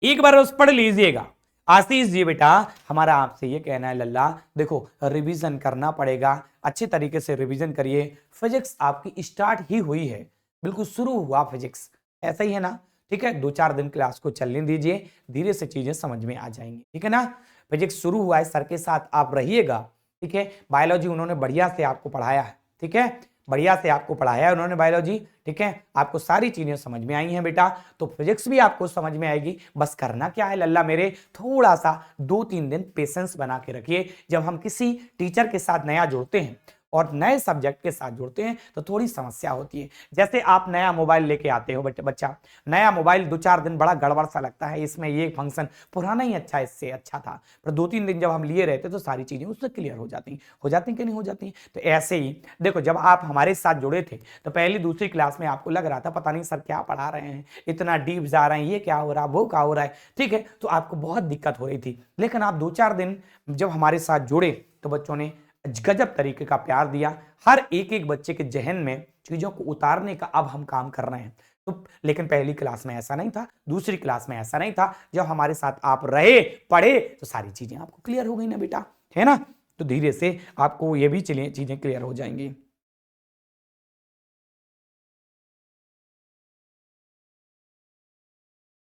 एक बार उस पढ़ लीजिएगा। आशीष जी बेटा, हमारा आपसे ये कहना है लल्ला, देखो रिवीजन करना पड़ेगा, अच्छे तरीके से रिवीजन करिए। फिजिक्स आपकी स्टार्ट ही हुई है, बिल्कुल शुरू हुआ फिजिक्स, ऐसा ही है ना? ठीक है, 2-4 दिन क्लास को चलने दीजिए, धीरे से चीजें समझ में आ जाएंगी। ठीक है ना, फिजिक्स शुरू हुआ है, सर के साथ आप रहिएगा। ठीक है, बायोलॉजी उन्होंने बढ़िया से आपको पढ़ाया है, ठीक है, बढ़िया से आपको पढ़ाया है उन्होंने बायोलॉजी। ठीक है, आपको सारी चीजें समझ में आई हैं बेटा, तो फिजिक्स भी आपको समझ में आएगी। बस करना क्या है लल्ला मेरे, थोड़ा सा 2-3 दिन पेशेंस बना के रखिए। जब हम किसी टीचर के साथ नया जुड़ते हैं और नए सब्जेक्ट के साथ जुड़ते हैं तो थोड़ी समस्या होती है। जैसे आप नया मोबाइल लेके आते हो बच्चा, नया मोबाइल 2-4 दिन बड़ा गड़बड़ सा लगता है, इसमें ये फंक्शन पुराना ही अच्छा, इससे अच्छा था, पर 2-3 दिन जब हम लिए रहते तो सारी चीजें उससे क्लियर हो जाती कि नहीं हो जाती। तो ऐसे ही देखो, जब आप हमारे साथ जुड़े थे तो पहली दूसरी क्लास में आपको लग रहा था पता नहीं सर क्या पढ़ा रहे हैं, इतना डीप जा रहे हैं, ये क्या हो रहा है, वो क्या हो रहा है। ठीक है, तो आपको बहुत दिक्कत हो रही थी, लेकिन आप 2-4 दिन जब हमारे साथ जुड़े तो बच्चों ने गजब तरीके का प्यार दिया। हर एक एक बच्चे के जहन में चीजों को उतारने का अब हम काम कर रहे हैं। तो लेकिन पहली क्लास में ऐसा नहीं था, दूसरी क्लास में ऐसा नहीं था, जब हमारे साथ आप रहे पढ़े तो सारी चीजें आपको क्लियर हो गई ना बेटा, है ना? तो धीरे से आपको ये भी चीजें क्लियर हो जाएंगी।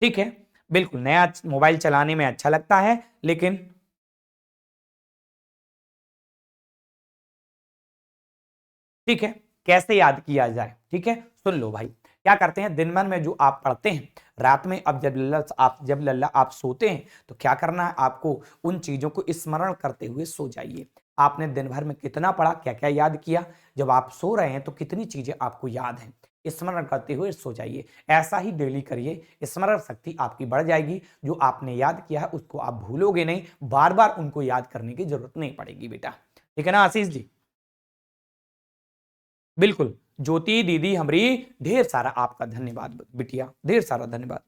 ठीक है, बिल्कुल नया मोबाइल चलाने में अच्छा लगता है, लेकिन ठीक है, कैसे याद किया जाए? ठीक है, सुन लो भाई, क्या करते हैं दिन भर में जो आप पढ़ते हैं, रात में अब जब लल्ला आप सोते हैं तो क्या करना है आपको, उन चीजों को स्मरण करते हुए सो जाइए। आपने दिन भर में कितना पढ़ा, क्या क्या याद किया, जब आप सो रहे हैं तो कितनी चीजें आपको याद हैं, स्मरण करते हुए सो जाइए। ऐसा ही डेली करिए, स्मरण शक्ति आपकी बढ़ जाएगी। जो आपने याद किया है उसको आप भूलोगे नहीं, बार बार उनको याद करने की जरूरत नहीं पड़ेगी बेटा। ठीक है ना आशीष जी? बिल्कुल, ज्योति दीदी हमारी, ढेर सारा आपका धन्यवाद बिटिया, ढेर सारा धन्यवाद।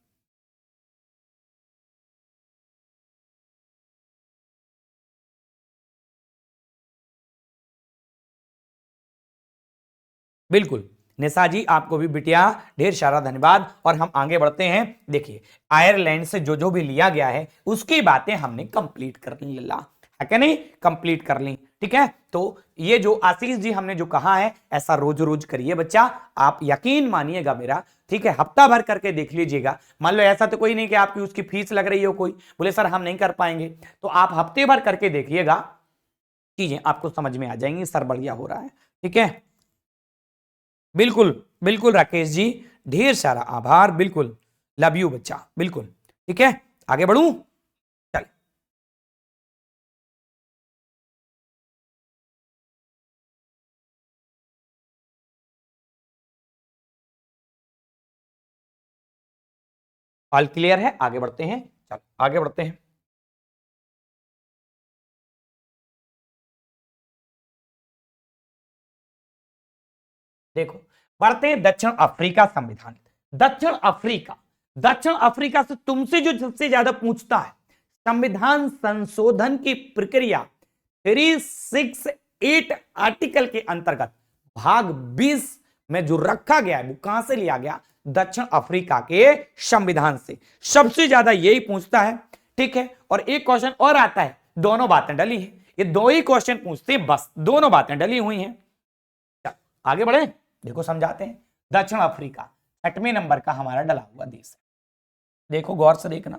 बिल्कुल, निशा जी आपको भी बिटिया ढेर सारा धन्यवाद। और हम आगे बढ़ते हैं। देखिए, आयरलैंड से जो जो भी लिया गया है उसकी बातें हमने कंप्लीट कर ली लल्ला, है क्या नहीं? कंप्लीट कर ली। ठीक है, तो ये जो आशीष जी हमने जो कहा है ऐसा रोज रोज करिए बच्चा, आप यकीन मानिएगा मेरा। ठीक है, हफ्ता भर करके देख लीजिएगा। मान लो ऐसा तो कोई नहीं कि आपकी उसकी फीस लग रही हो, कोई बोले सर हम नहीं कर पाएंगे, तो आप हफ्ते भर करके देखिएगा, चीजें आपको समझ में आ जाएंगी, सर बढ़िया हो रहा है। ठीक है, बिल्कुल बिल्कुल राकेश जी, ढेर सारा आभार, बिल्कुल लव यू बच्चा, बिल्कुल। ठीक है, आगे बढ़ूं? चल, ऑल क्लियर है, आगे बढ़ते हैं। चल आगे बढ़ते हैं। देखो बढ़ते हैं दक्षिण अफ्रीका संविधान। दक्षिण अफ्रीका से तुमसे जो सबसे ज्यादा पूछता है संविधान संशोधन की प्रक्रिया 368 आर्टिकल के अंतर्गत भाग 20 में जो रखा गया है वो कहां से लिया गया? दक्षिण अफ्रीका के संविधान से। सबसे ज्यादा यही पूछता है, ठीक है। और एक क्वेश्चन और आता है, दोनों बातें डली है, ये दो ही क्वेश्चन पूछते हैं बस, दोनों बातें डली हुई हैं। आगे बढ़े, देखो समझाते हैं। दक्षिण अफ्रीका 8वें नंबर का हमारा डला हुआ देश है। देखो गौर से देखना,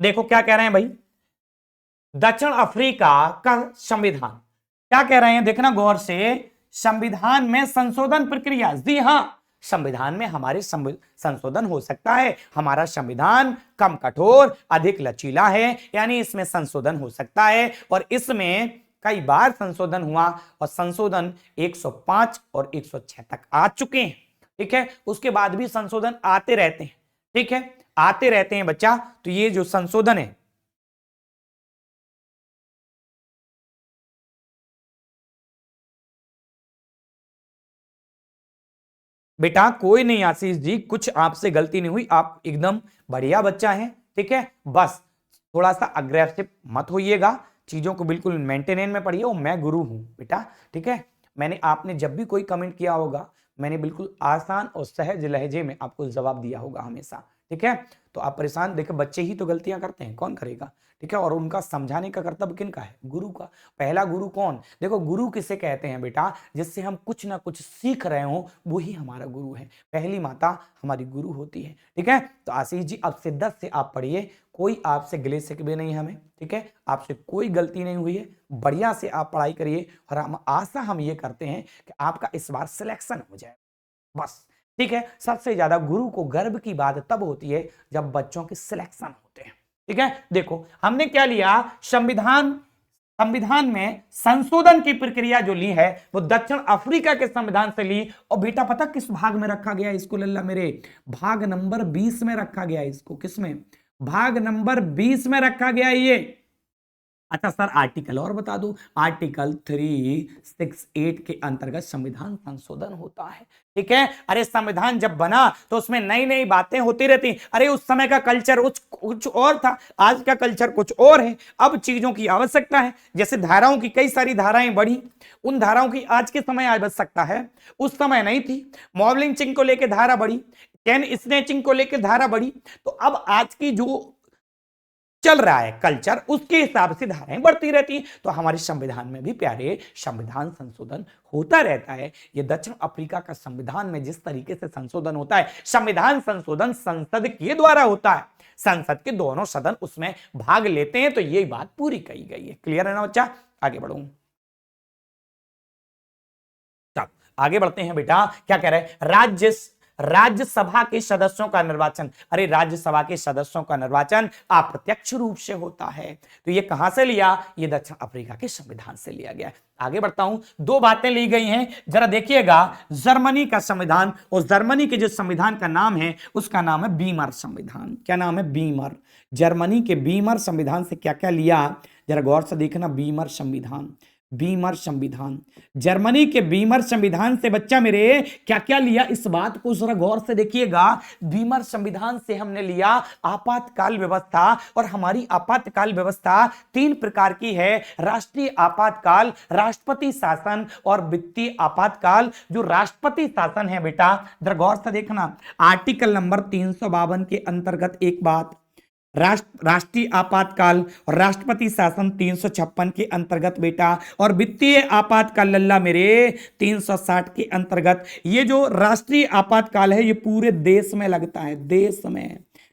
देखो क्या कह रहे हैं भाई, दक्षिण अफ्रीका का संविधान क्या कह रहे हैं, देखना गौर से। संविधान में संशोधन प्रक्रिया, जी हां, संविधान में हमारे संशोधन हो सकता है। हमारा संविधान कम कठोर, अधिक लचीला है, यानी इसमें संशोधन हो सकता है। और इसमें कई बार संशोधन हुआ और संशोधन 105 और 106 तक आ चुके हैं, ठीक है। उसके बाद भी संशोधन आते रहते हैं, ठीक है, आते रहते हैं बच्चा। तो ये जो संशोधन है, बेटा कोई नहीं आशीष जी, कुछ आपसे गलती नहीं हुई, आप एकदम बढ़िया बच्चा हैं, ठीक है। बस थोड़ा सा अग्रेसिव मत होइएगा, चीजों को बिल्कुल मेंटेनेंस में पढ़िए। और मैं गुरु हूं बेटा, ठीक है। मैंने आपने जब भी कोई कमेंट किया होगा, मैंने बिल्कुल आसान और सहज लहजे में आपको जवाब दिया होगा हमेशा, ठीक है। तो आप परेशान, देखो बच्चे ही तो गलतियां करते हैं, कौन करेगा, ठीक है। और उनका समझाने का कर्तव्य किनका है? गुरु का। पहला गुरु कौन? देखो गुरु किसे कहते हैं बेटा, जिससे हम कुछ ना कुछ सीख रहे हो वही हमारा गुरु है। पहली माता हमारी गुरु होती है, ठीक है। तो आशीष जी अब शिद्दत से आप पढ़िए, कोई आपसे गिले शिकवे नहीं हमें, ठीक है। आपसे कोई गलती नहीं हुई है, बढ़िया से आप पढ़ाई करिए। और हम आशा हम ये करते हैं कि आपका इस बार सिलेक्शन हो जाए, बस, ठीक है। सबसे ज्यादा गुरु को गर्व की बात तब होती है जब बच्चों के सिलेक्शन होते हैं, ठीक है। देखो हमने क्या लिया, संविधान में संशोधन की प्रक्रिया जो ली है वो दक्षिण अफ्रीका के संविधान से ली। और बेटा पता किस भाग में रखा गया इसको लल्ला मेरे? भाग नंबर 20 में रखा गया इसको। किसमें? भाग नंबर 20 में रखा गया ये। अच्छा सर आर्टिकल और बता दूं, आर्टिकल 368 के अंतर्गत संविधान संशोधन होता है, ठीक है। अरे संविधान जब बना तो उसमें नई नई बातें होती रहती। अरे उस समय का कल्चर कुछ और था, आज का कल्चर कुछ और है। अब चीजों की आवश्यकता है, जैसे धाराओं की कई सारी धाराएं बढ़ी, उन धाराओं की आज के समय आवश्यकता है, उस समय नहीं थी। मॉब लिंचिंग को लेकर धारा बढ़ी, चेन स्नैचिंग को लेकर धारा बढ़ी। तो अब आज की जो चल रहा है कल्चर, उसके हिसाब से धाराएं बढ़ती रहती हैं। तो हमारे संविधान में भी प्यारे संविधान संशोधन होता रहता है। ये दक्षिण अफ्रीका का संविधान में जिस तरीके से संशोधन होता है, संविधान संशोधन संसद के द्वारा होता है, संसद के दोनों सदन उसमें भाग लेते हैं। तो ये बात पूरी कही गई है। क्लियर है ना बच्चा? आगे बढ़ू, आगे बढ़ते हैं बेटा। क्या कह रहे हैं? राज्यसभा के सदस्यों का निर्वाचन। अरे राज्यसभा के सदस्यों का निर्वाचन अप्रत्यक्ष रूप से होता है। तो ये कहां से लिया? ये दक्षिण अफ्रीका के संविधान से लिया गया। आगे बढ़ता हूं, दो बातें ली गई हैं, जरा देखिएगा। जर्मनी का संविधान, और जर्मनी के जो संविधान का नाम है उसका नाम है बीमर संविधान। क्या नाम है? बीमर। जर्मनी के बीमर संविधान से क्या क्या लिया, जरा गौर से देखना। बीमर संविधान, बीमर संविधान, जर्मनी के बीमर संविधान से बच्चा मेरे क्या क्या लिया, इस बात को जरा गौर से देखिएगा। बीमर संविधान से हमने लिया आपातकाल व्यवस्था। और हमारी आपातकाल व्यवस्था 3 प्रकार की है: राष्ट्रीय आपातकाल, राष्ट्रपति शासन और वित्तीय आपातकाल। जो राष्ट्रपति शासन है बेटा, जरा गौर से देखना, आर्टिकल नंबर 352 के अंतर्गत एक बात, राष्ट्रीय आपातकाल और राष्ट्रपति शासन 356 के अंतर्गत बेटा, और वित्तीय आपातकाल लल्ला मेरे 360 के अंतर्गत। ये जो राष्ट्रीय आपातकाल है ये पूरे देश में लगता है,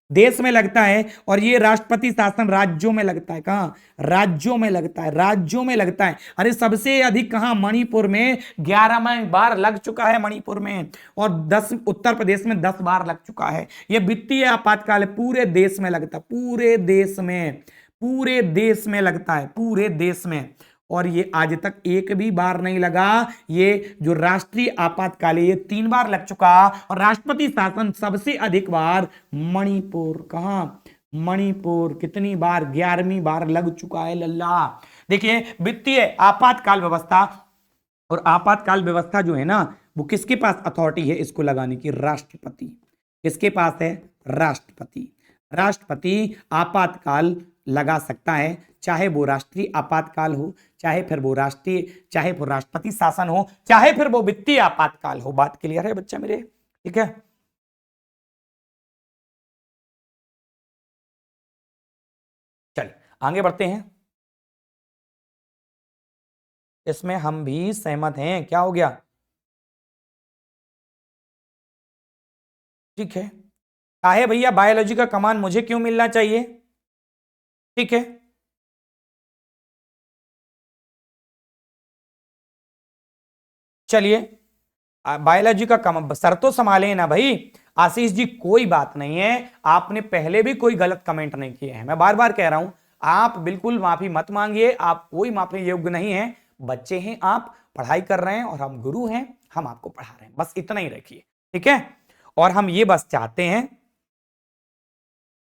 देश में लगता है। और ये राष्ट्रपति शासन राज्यों में लगता है। कहां? राज्यों में लगता है, राज्यों में लगता है। अरे सबसे अधिक कहां? मणिपुर में 11 बार लग चुका है मणिपुर में, और 10 उत्तर प्रदेश में 10 बार लग चुका है। ये वित्तीय आपातकाल है, पूरे देश में लगता है, पूरे देश में लगता है, पूरे देश में। और ये आज तक एक भी बार नहीं लगा। ये जो राष्ट्रीय आपातकाल है ये 3 बार लग चुका। और राष्ट्रपति शासन सबसे अधिक बार मणिपुर। कहां? मणिपुर। कितनी बार? 11वीं बार लग चुका है लल्ला। देखिए वित्तीय आपातकाल व्यवस्था, और आपातकाल व्यवस्था जो है ना वो किसके पास अथॉरिटी है इसको लगाने की? राष्ट्रपति। किसके पास है? राष्ट्रपति। राष्ट्रपति आपातकाल लगा सकता है, चाहे वो राष्ट्रीय आपातकाल हो, चाहे फिर वो राष्ट्रपति शासन हो, चाहे फिर वो वित्तीय आपातकाल हो। बात क्लियर है बच्चा मेरे? ठीक है, चल आगे बढ़ते हैं। इसमें हम भी सहमत हैं। क्या हो गया? ठीक है, काहे भैया बायोलॉजी का कमान मुझे क्यों मिलना चाहिए? ठीक है, चलिए बायोलॉजी का कम सर तो संभाले ना भाई। आशीष जी कोई बात नहीं है, आपने पहले भी कोई गलत कमेंट नहीं किए हैं। मैं बार बार कह रहा हूं, आप बिल्कुल माफी मत मांगिए, आप कोई माफी योग्य नहीं है। बच्चे हैं आप, पढ़ाई कर रहे हैं और हम गुरु हैं, हम आपको पढ़ा रहे हैं, बस इतना ही रखिए। ठीक है, और हम ये बस चाहते हैं,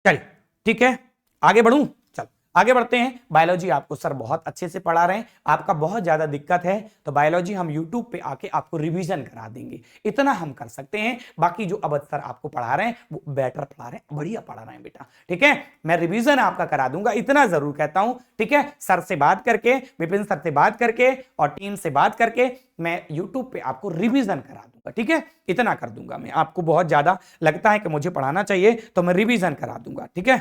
चलिए ठीक है आगे बढ़ूं। चल आगे बढ़ते हैं। बायोलॉजी आपको सर बहुत अच्छे से पढ़ा रहे हैं, आपका बहुत ज्यादा दिक्कत है तो बायोलॉजी हम यूट्यूब पे आके आपको रिवीजन करा देंगे, इतना हम कर सकते हैं। बाकी जो अवध सर आपको पढ़ा रहे हैं वो बेटर पढ़ा रहे हैं, बढ़िया पढ़ा रहे हैं बेटा। ठीक है, मैं रिवीजन आपका करा दूंगा, इतना जरूर कहता हूं। ठीक है, सर से बात करके, विपिन सर से बात करके और टीम से बात करके मैं यूट्यूब पे आपको रिवीजन करा दूंगा। ठीक है, इतना कर दूंगा मैं। आपको बहुत ज्यादा लगता है कि मुझे पढ़ाना चाहिए तो मैं रिवीजन करा दूंगा। ठीक है,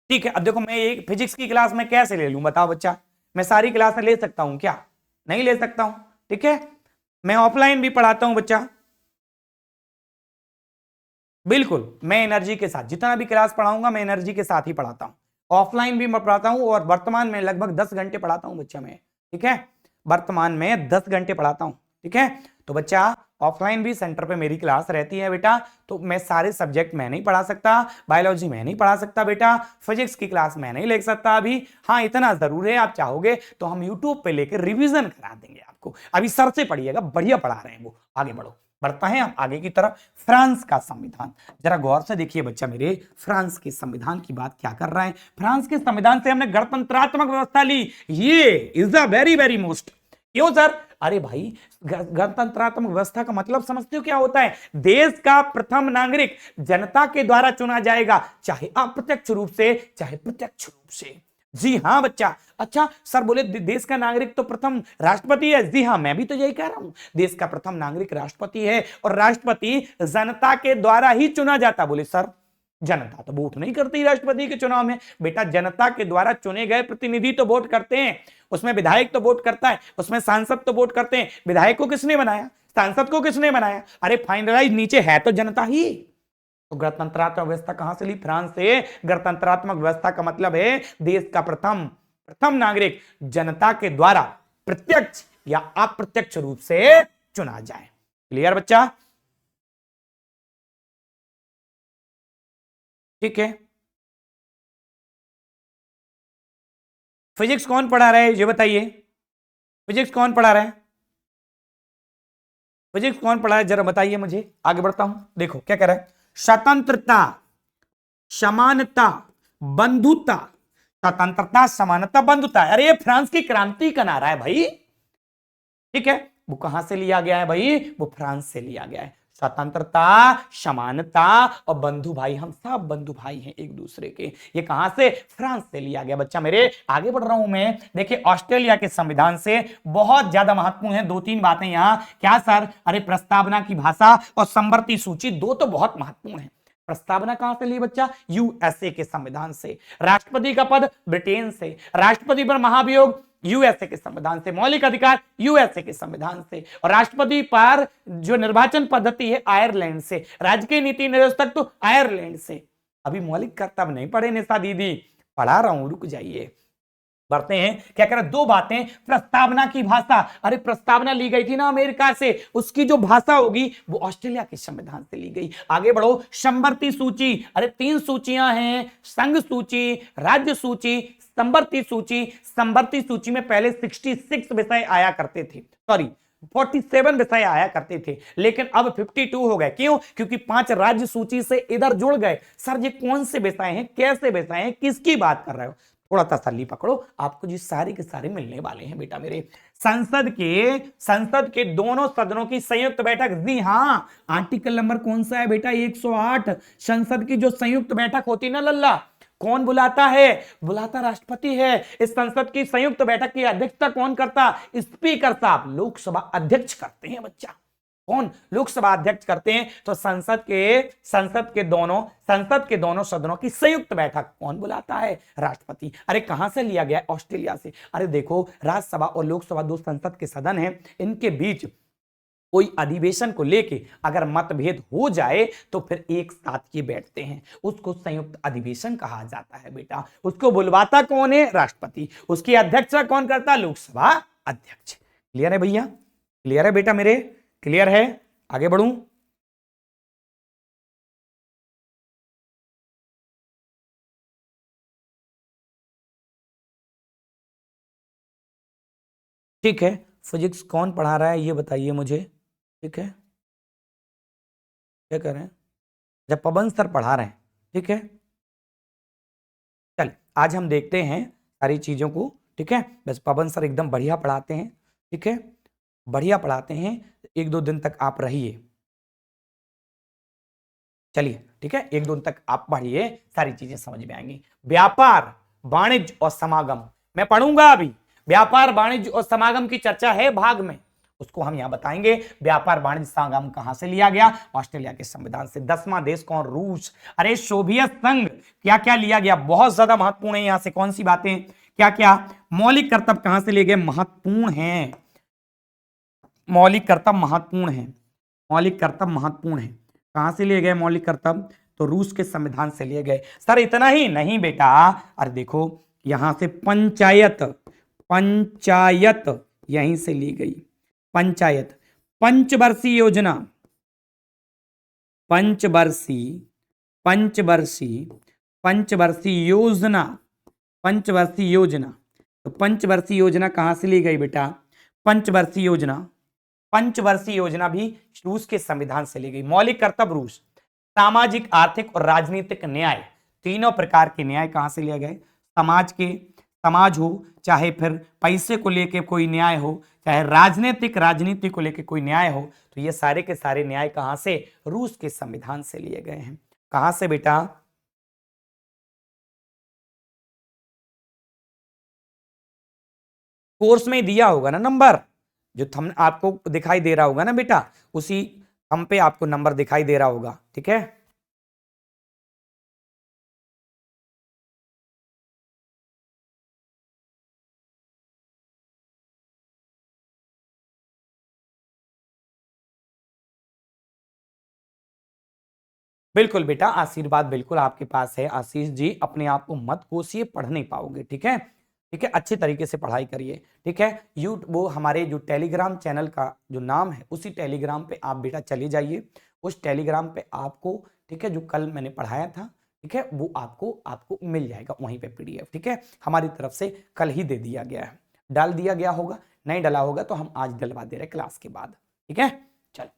ठीक है। अब देखो मैं एक फिजिक्स की क्लास में कैसे ले लूं बताओ बच्चा? मैं सारी क्लास ले सकता हूं क्या? नहीं ले सकता हूं। ठीक है, मैं ऑफलाइन भी पढ़ाता हूं बच्चा, बिल्कुल। मैं एनर्जी के साथ जितना भी क्लास पढ़ाऊंगा मैं एनर्जी के साथ ही पढ़ाता हूं। ऑफलाइन भी मैं पढ़ाता हूं और वर्तमान में लगभग 10 घंटे पढ़ाता हूं बच्चा मैं। ठीक है, वर्तमान में 10 घंटे पढ़ाता हूं। ठीक है, तो बच्चा ऑफलाइन भी सेंटर पे मेरी क्लास रहती है बेटा, तो मैं सारे सब्जेक्ट मैं नहीं पढ़ा सकता, बायोलॉजी मैं नहीं पढ़ा सकता बेटा, फिजिक्स की क्लास मैं नहीं ले सकता अभी। हाँ इतना जरूर है, आप चाहोगे तो हम यूट्यूब पे लेकर रिवीजन करा देंगे आपको। अभी सर से पढ़िएगा, बढ़िया पढ़ा रहे हैं वो। आगे बढ़ो, बढ़ता है हम आगे की तरफ। फ्रांस का संविधान जरा गौर से देखिए बच्चा मेरे, फ्रांस के संविधान की बात क्या कर रहा है। फ्रांस के संविधान से हमने गणतंत्रात्मक व्यवस्था ली, ये is the very very most. क्यों सर? अरे भाई गणतंत्रात्मक व्यवस्था का मतलब समझते हो क्या होता है? देश का प्रथम नागरिक जनता के द्वारा चुना जाएगा, चाहे अप्रत्यक्ष रूप से चाहे प्रत्यक्ष रूप से। जी हाँ बच्चा। अच्छा सर बोले देश का नागरिक तो प्रथम राष्ट्रपति है। जी हाँ, मैं भी तो यही कह रहा हूं, देश का प्रथम नागरिक राष्ट्रपति है और राष्ट्रपति जनता के द्वारा ही चुना जाता। बोले सर जनता तो वोट नहीं करती राष्ट्रपति के चुनाव में। बेटा जनता के द्वारा चुने गए प्रतिनिधि तो वोट करते हैं, उसमें विधायक तो वोट करता है, उसमें सांसद तो वोट करते हैं। विधायक को किसने बनाया? सांसद को किसने बनाया? अरे फाइनलाइज नीचे है तो जनता ही। तो गणतंत्रात्मक व्यवस्था कहां से ली? फ्रांस से। गणतंत्रात्मक व्यवस्था का मतलब है देश का प्रथम नागरिक जनता के द्वारा प्रत्यक्ष या अप्रत्यक्ष रूप से चुना जाए। क्लियर बच्चा? ठीक है, फिजिक्स कौन पढ़ा रहा है ये बताइए? फिजिक्स कौन पढ़ा रहा है? फिजिक्स कौन पढ़ा है जरा बताइए मुझे। आगे बढ़ता हूं, देखो क्या कह रहा है। स्वतंत्रता, समानता, बंधुता। स्वतंत्रता, समानता, बंधुता। अरे ये फ्रांस की क्रांति का नारा है भाई। ठीक है, वो कहां से लिया गया है भाई? वो फ्रांस से लिया गया है। स्वतंत्रता, समानता और बंधु भाई, हम सब बंधु भाई हैं एक दूसरे के। ये कहां से? फ्रांस से लिया गया बच्चा मेरे। आगे बढ़ रहा हूं मैं। देखिए ऑस्ट्रेलिया के संविधान से बहुत ज्यादा महत्वपूर्ण है, 2-3 बातें यहां। क्या सर? अरे प्रस्तावना की भाषा और संवर्ती सूची, दो तो बहुत महत्वपूर्ण है। प्रस्तावना कहां से ली बच्चा? यूएसए के संविधान से। राष्ट्रपति का पद ब्रिटेन से। राष्ट्रपति पर महाभियोग यूएसए के संविधान से। मौलिक अधिकार यूएसए के संविधान से। और राष्ट्रपति पर जो निर्वाचन पद्धति है आयरलैंड से। राजकीय नीति निर्देशक तो आयरलैंड से। अभी मौलिक कर्तव्य नहीं पढ़े निशा दीदी, पढ़ा रहा हूं, रुक जाइए। बढ़ते हैं। क्या कह रहे? दो बातें। प्रस्तावना की भाषा, अरे प्रस्तावना ली गई थी ना अमेरिका से, उसकी जो भाषा होगी वो ऑस्ट्रेलिया के संविधान से ली गई। आगे बढ़ो। संवर्ती सूची, अरे 3 सूचियां हैं, संघ सूची, राज्य सूची, संवर्ती सूची। संवर्ती सूची में पहले 66 विषय आया करते थे, सॉरी 47 विषय आया करते थे, लेकिन अब 52 हो गए। क्यों? क्योंकि 5 राज्य सूची से इधर जुड़ गए। सर ये कौन से विषय हैं, कैसे विषय हैं, किसकी बात कर रहे हो? थोड़ा तसल्ली पकड़ो, आपको जी सारे के सारे मिलने वाले हैं बेटा मेरे। संसद के दोनों सदनों की संयुक्त बैठक, जी हां, आर्टिकल नंबर कौन सा है बेटा, 108। संसद की जो संयुक्त बैठक होती ना लल्ला, कौन बुलाता है, बुलाता राष्ट्रपति है। इस संसद की संयुक्त बैठक की अध्यक्षता कौन करता, स्पीकर साहब, लोकसभा अध्यक्ष करते हैं बच्चा। कौन, लोकसभा अध्यक्ष करते हैं। तो संसद के दोनों सदनों की संयुक्त बैठक कौन बुलाता है, राष्ट्रपति। अरे कहां से लिया गया, ऑस्ट्रेलिया से। अरे देखो, राज्यसभा और लोकसभा दो संसद के सदन हैं, इनके बीच कोई अधिवेशन को लेके अगर मतभेद हो जाए तो फिर एक साथ ये बैठते हैं, उसको संयुक्त अधिवेशन कहा जाता है बेटा। उसको बुलवाता कौन है, राष्ट्रपति। उसकी अध्यक्षता कौन करता, लोकसभा अध्यक्ष। क्लियर है भैया, क्लियर है बेटा मेरे, क्लियर है, आगे बढ़ूं। ठीक है, फिजिक्स कौन पढ़ा रहा है ये बताइए मुझे। ठीक है, क्या कर रहे हैं, जब पवन सर पढ़ा रहे हैं। ठीक है, चल आज हम देखते हैं सारी चीजों को। ठीक है, बस पवन सर एकदम बढ़िया पढ़ाते हैं। ठीक है, बढ़िया पढ़ाते हैं, एक दो दिन तक आप रहिए। चलिए ठीक है, एक दो दिन तक आप पढ़िए, सारी चीजें समझ में आएंगी। व्यापार, वाणिज्य और समागम मैं पढ़ूंगा अभी। व्यापार, वाणिज्य और समागम की चर्चा है भाग में, उसको हम यहां बताएंगे। व्यापार, वाणिज्य, समागम कहां से लिया गया, ऑस्ट्रेलिया के संविधान से। 10वां देश कौन, रूस। अरे सोवियत संघ, क्या क्या लिया गया, बहुत ज्यादा महत्वपूर्ण है। यहां से कौन सी बातें, क्या क्या मौलिक कर्तव्य कहां से लिए गए, महत्वपूर्ण है। मौलिक कर्तव्य महत्वपूर्ण है, मौलिक कर्तव्य महत्वपूर्ण है। कहां से लिए गए मौलिक कर्तव्य, तो रूस के संविधान से लिए गए। सर इतना ही नहीं बेटा, अरे देखो यहां से पंचायत, पंचायत यहीं से ली गई। पंचायत, पंचवर्षीय योजना, पंचवर्षीय, पंचवर्षीय, पंचवर्षीय योजना, पंचवर्षीय योजना। तो पंचवर्षीय योजना कहां से ली गई बेटा, पंचवर्षीय योजना, पंचवर्षीय योजना भी रूस के संविधान से ली गई। मौलिक कर्तव्य रूस। सामाजिक, आर्थिक और राजनीतिक न्याय, तीनों प्रकार के न्याय कहां से लिए गए, समाज हो, चाहे फिर पैसे को लेके कोई न्याय हो, चाहे राजनीति को लेके कोई न्याय हो, तो ये सारे के सारे न्याय कहां से, रूस के संविधान से लिए गए हैं। कहां से बेटा, कोर्स में दिया होगा ना नंबर, जो थंब आपको दिखाई दे रहा होगा ना बेटा, उसी थंब पे आपको नंबर दिखाई दे रहा होगा। ठीक है, बिल्कुल बेटा, आशीर्वाद बिल्कुल आपके पास है। आशीष जी अपने आप को मत कोसिए, पढ़ नहीं पाओगे। ठीक है, ठीक है, अच्छे तरीके से पढ़ाई करिए। ठीक है, वो हमारे जो टेलीग्राम चैनल का जो नाम है, उसी टेलीग्राम पे आप बेटा चले जाइए। उस टेलीग्राम पे आपको, ठीक है, जो कल मैंने पढ़ाया था, ठीक है, वो आपको आपको मिल जाएगा वहीं पे PDF। ठीक है, हमारी तरफ से कल ही दे दिया गया है, डाल दिया गया होगा, नहीं डाला होगा तो हम आज डलवा दे रहे क्लास के बाद। ठीक है, चलो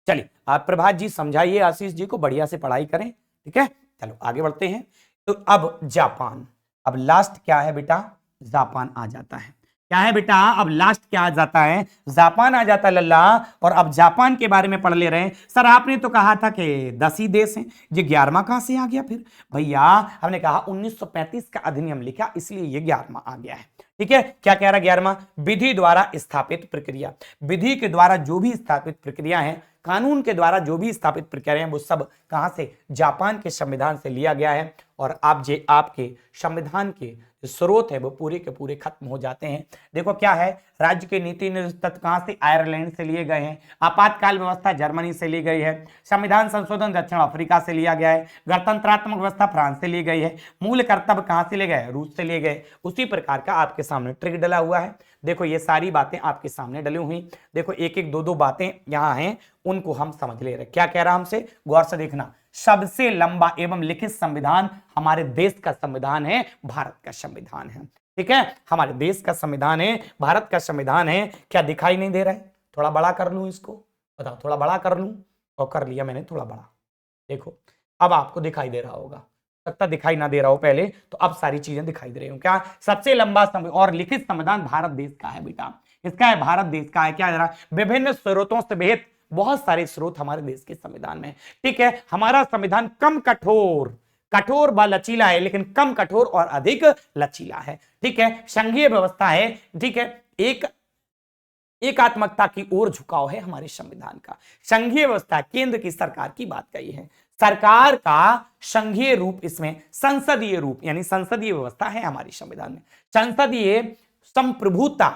चलिए, आप प्रभात जी समझाइए आशीष जी को, बढ़िया से पढ़ाई करें। ठीक है, चलो आगे बढ़ते हैं। तो अब जापान, अब लास्ट क्या है बेटा, जापान आ जाता है। क्या है बेटा, अब लास्ट क्या आ जाता है, जापान आ जाता है लल्ला। और अब जापान के बारे में पढ़ ले रहे हैं। सर आपने तो कहा था कि 10 ही देश हैं, ये 11वां कहां से आ गया फिर भैया, हमने कहा 1935 का अधिनियम लिखा, इसलिए ये 11वां आ गया है। ठीक है, क्या कह रहा 11वां, विधि द्वारा स्थापित प्रक्रिया। विधि के द्वारा जो भी स्थापित प्रक्रिया है, कानून के द्वारा जो भी स्थापित प्रक्रिया है, वो सब कहां से, जापान के संविधान से लिया गया है। और आप जे आपके संविधान के स्रोत है वो पूरे के पूरे खत्म हो जाते हैं। देखो क्या है, राज्य के नीति निर्देश तत्व कहां से, आयरलैंड से लिए गए हैं। आपातकाल व्यवस्था जर्मनी से ली गई है। संविधान संशोधन दक्षिण अफ्रीका से लिया गया है। गणतंत्रात्मक व्यवस्था फ्रांस से ली गई है। मूल कर्तव्य कहां से लिए गए, रूस से लिए गए। उसी प्रकार का आपके सामने ट्रिक डला हुआ है। देखो ये सारी बातें आपके सामने डली हुई, देखो एक एक दो दो बातें यहां हैं, उनको हम समझ ले रहे। क्या कह रहा हमसे, गौर से देखना। सबसे लंबा एवं लिखित संविधान हमारे देश का संविधान है, भारत का संविधान है। ठीक है, हमारे देश का संविधान है, भारत का संविधान है। क्या दिखाई नहीं दे रहा है, थोड़ा बड़ा कर लूं इसको, बताओ थोड़ा बड़ा कर लूं, और कर लिया मैंने थोड़ा बड़ा। देखो अब आपको दिखाई दे रहा होगा। सकता दिखाई ना दे रहा हो पहले, तो अब सारी चीजें दिखाई दे रही हो। क्या सबसे लंबा और लिखित संविधान भारत देश का है बेटा, इसका है भारत देश का है। क्या जरा विभिन्न स्रोतों से विहित बहुत सारे स्रोत हमारे देश के संविधान में। ठीक है, हमारा संविधान कम कठोर व लचीला है, लेकिन कम कठोर और अधिक लचीला है। ठीक है, संघीय व्यवस्था है। ठीक है, एकात्मकता की ओर झुकाव है हमारे संविधान का। संघीय व्यवस्था केंद्र की सरकार की बात कही है, सरकार का संघीय रूप इसमें संसदीय रूप यानी संसदीय व्यवस्था है हमारे संविधान में। संसदीय संप्रभुता,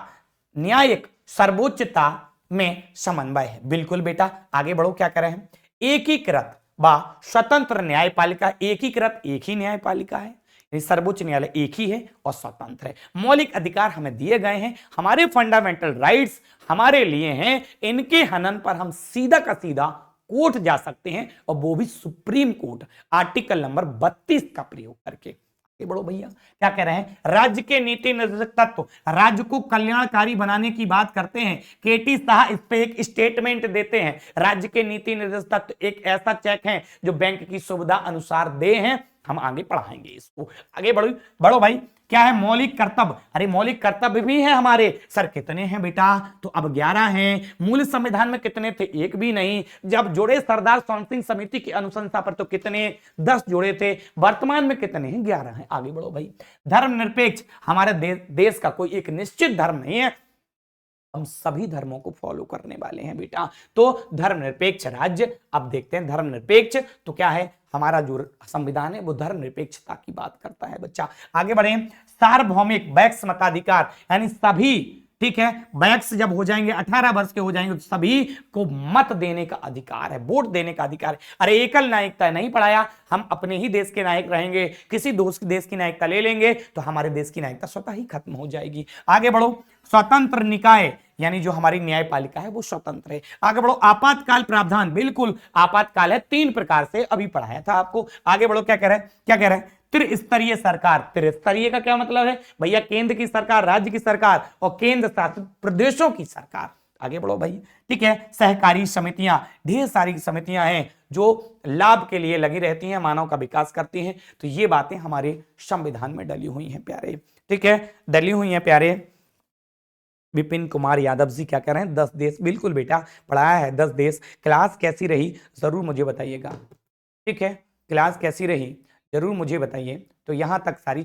न्यायिक सर्वोच्चता में समन्वय है। बिल्कुल बेटा, आगे बढ़ो। क्या करें हम, एकीकृत व स्वतंत्र न्यायपालिका। एकीकृत एक ही न्यायपालिका है, सर्वोच्च न्यायालय एक ही है और स्वतंत्र है। मौलिक अधिकार हमें दिए गए हैं, हमारे फंडामेंटल राइट्स हमारे लिए हैं, इनके हनन पर हम सीधा का सीधा कोर्ट जा सकते हैं, और वो भी सुप्रीम कोर्ट आर्टिकल नंबर 32 का प्रयोग करके। बढ़ो भैया, क्या कह रहे हैं, राज्य के नीति निर्देशक तत्व, राज्य को कल्याणकारी बनाने की बात करते हैं। केटी शाह इस पे एक स्टेटमेंट देते हैं, राज्य के नीति निर्देशक तत्व एक ऐसा चेक है जो बैंक की सुविधा अनुसार दे हैं। हम आगे पढ़ाएंगे इसको, आगे बढ़ो भाई। क्या है, मौलिक कर्तव्य। अरे मौलिक कर्तव्य भी है हमारे सर, कितने हैं बेटा, तो अब 11 हैं। मूल संविधान में कितने थे, एक भी नहीं। जब जुड़े सरदार सोनसिंह समिति की अनुशंसा पर तो कितने, 10 जुड़े थे। वर्तमान में कितने हैं, 11 हैं। आगे बढ़ो भाई। धर्मनिरपेक्ष, हमारे देश का कोई एक निश्चित धर्म नहीं है, हम सभी धर्मों को फॉलो करने वाले हैं बेटा, तो धर्मनिरपेक्ष राज्य। अब देखते हैं धर्मनिरपेक्ष तो क्या है, हमारा जो संविधान है वो धर्मनिरपेक्षता की बात करता है बच्चा। आगे बढ़े, सार्वभौमिक वैक्स मताधिकार, यानी सभी, ठीक है, वैक्स जब हो जाएंगे 18 वर्ष के हो जाएंगे तो सभी को मत देने का अधिकार है, वोट देने का अधिकार है। अरे एकल नायिकता नहीं पढ़ाया, हम अपने ही देश के नायक रहेंगे, किसी दोस्त देश की नायिकता ले लेंगे तो हमारे देश की नायिकता स्वतः ही खत्म हो जाएगी। आगे बढ़ो, स्वतंत्र निकाय यानी जो हमारी न्यायपालिका है वो स्वतंत्र है। आगे बढ़ो, आपातकाल प्रावधान, बिल्कुल आपातकाल है, 3 प्रकार से अभी पढ़ाया था आपको। आगे बढ़ो, क्या कह रहे हैं, त्रिस्तरीय सरकार। त्रिस्तरीय का क्या मतलब है भैया, केंद्र की सरकार, राज्य की सरकार और केंद्र शासित प्रदेशों की सरकार। आगे बढ़ो भाई। ठीक है, सहकारी समितियां, ढेर सारी समितियां हैं जो लाभ के लिए लगी रहती हैं, मानव का विकास करती हैं। तो ये बातें हमारे संविधान में डली हुई हैं प्यारे। ठीक है, डली हुई हैं प्यारे। विपिन कुमार यादव जी क्या कह रहे हैं, 10 देश, बिल्कुल बेटा पढ़ाया है 10 देश। क्लास कैसी रही जरूर मुझे बताइएगा। ठीक है, क्लास कैसी रही जरूर मुझे बताइए। तो यहां तक सारी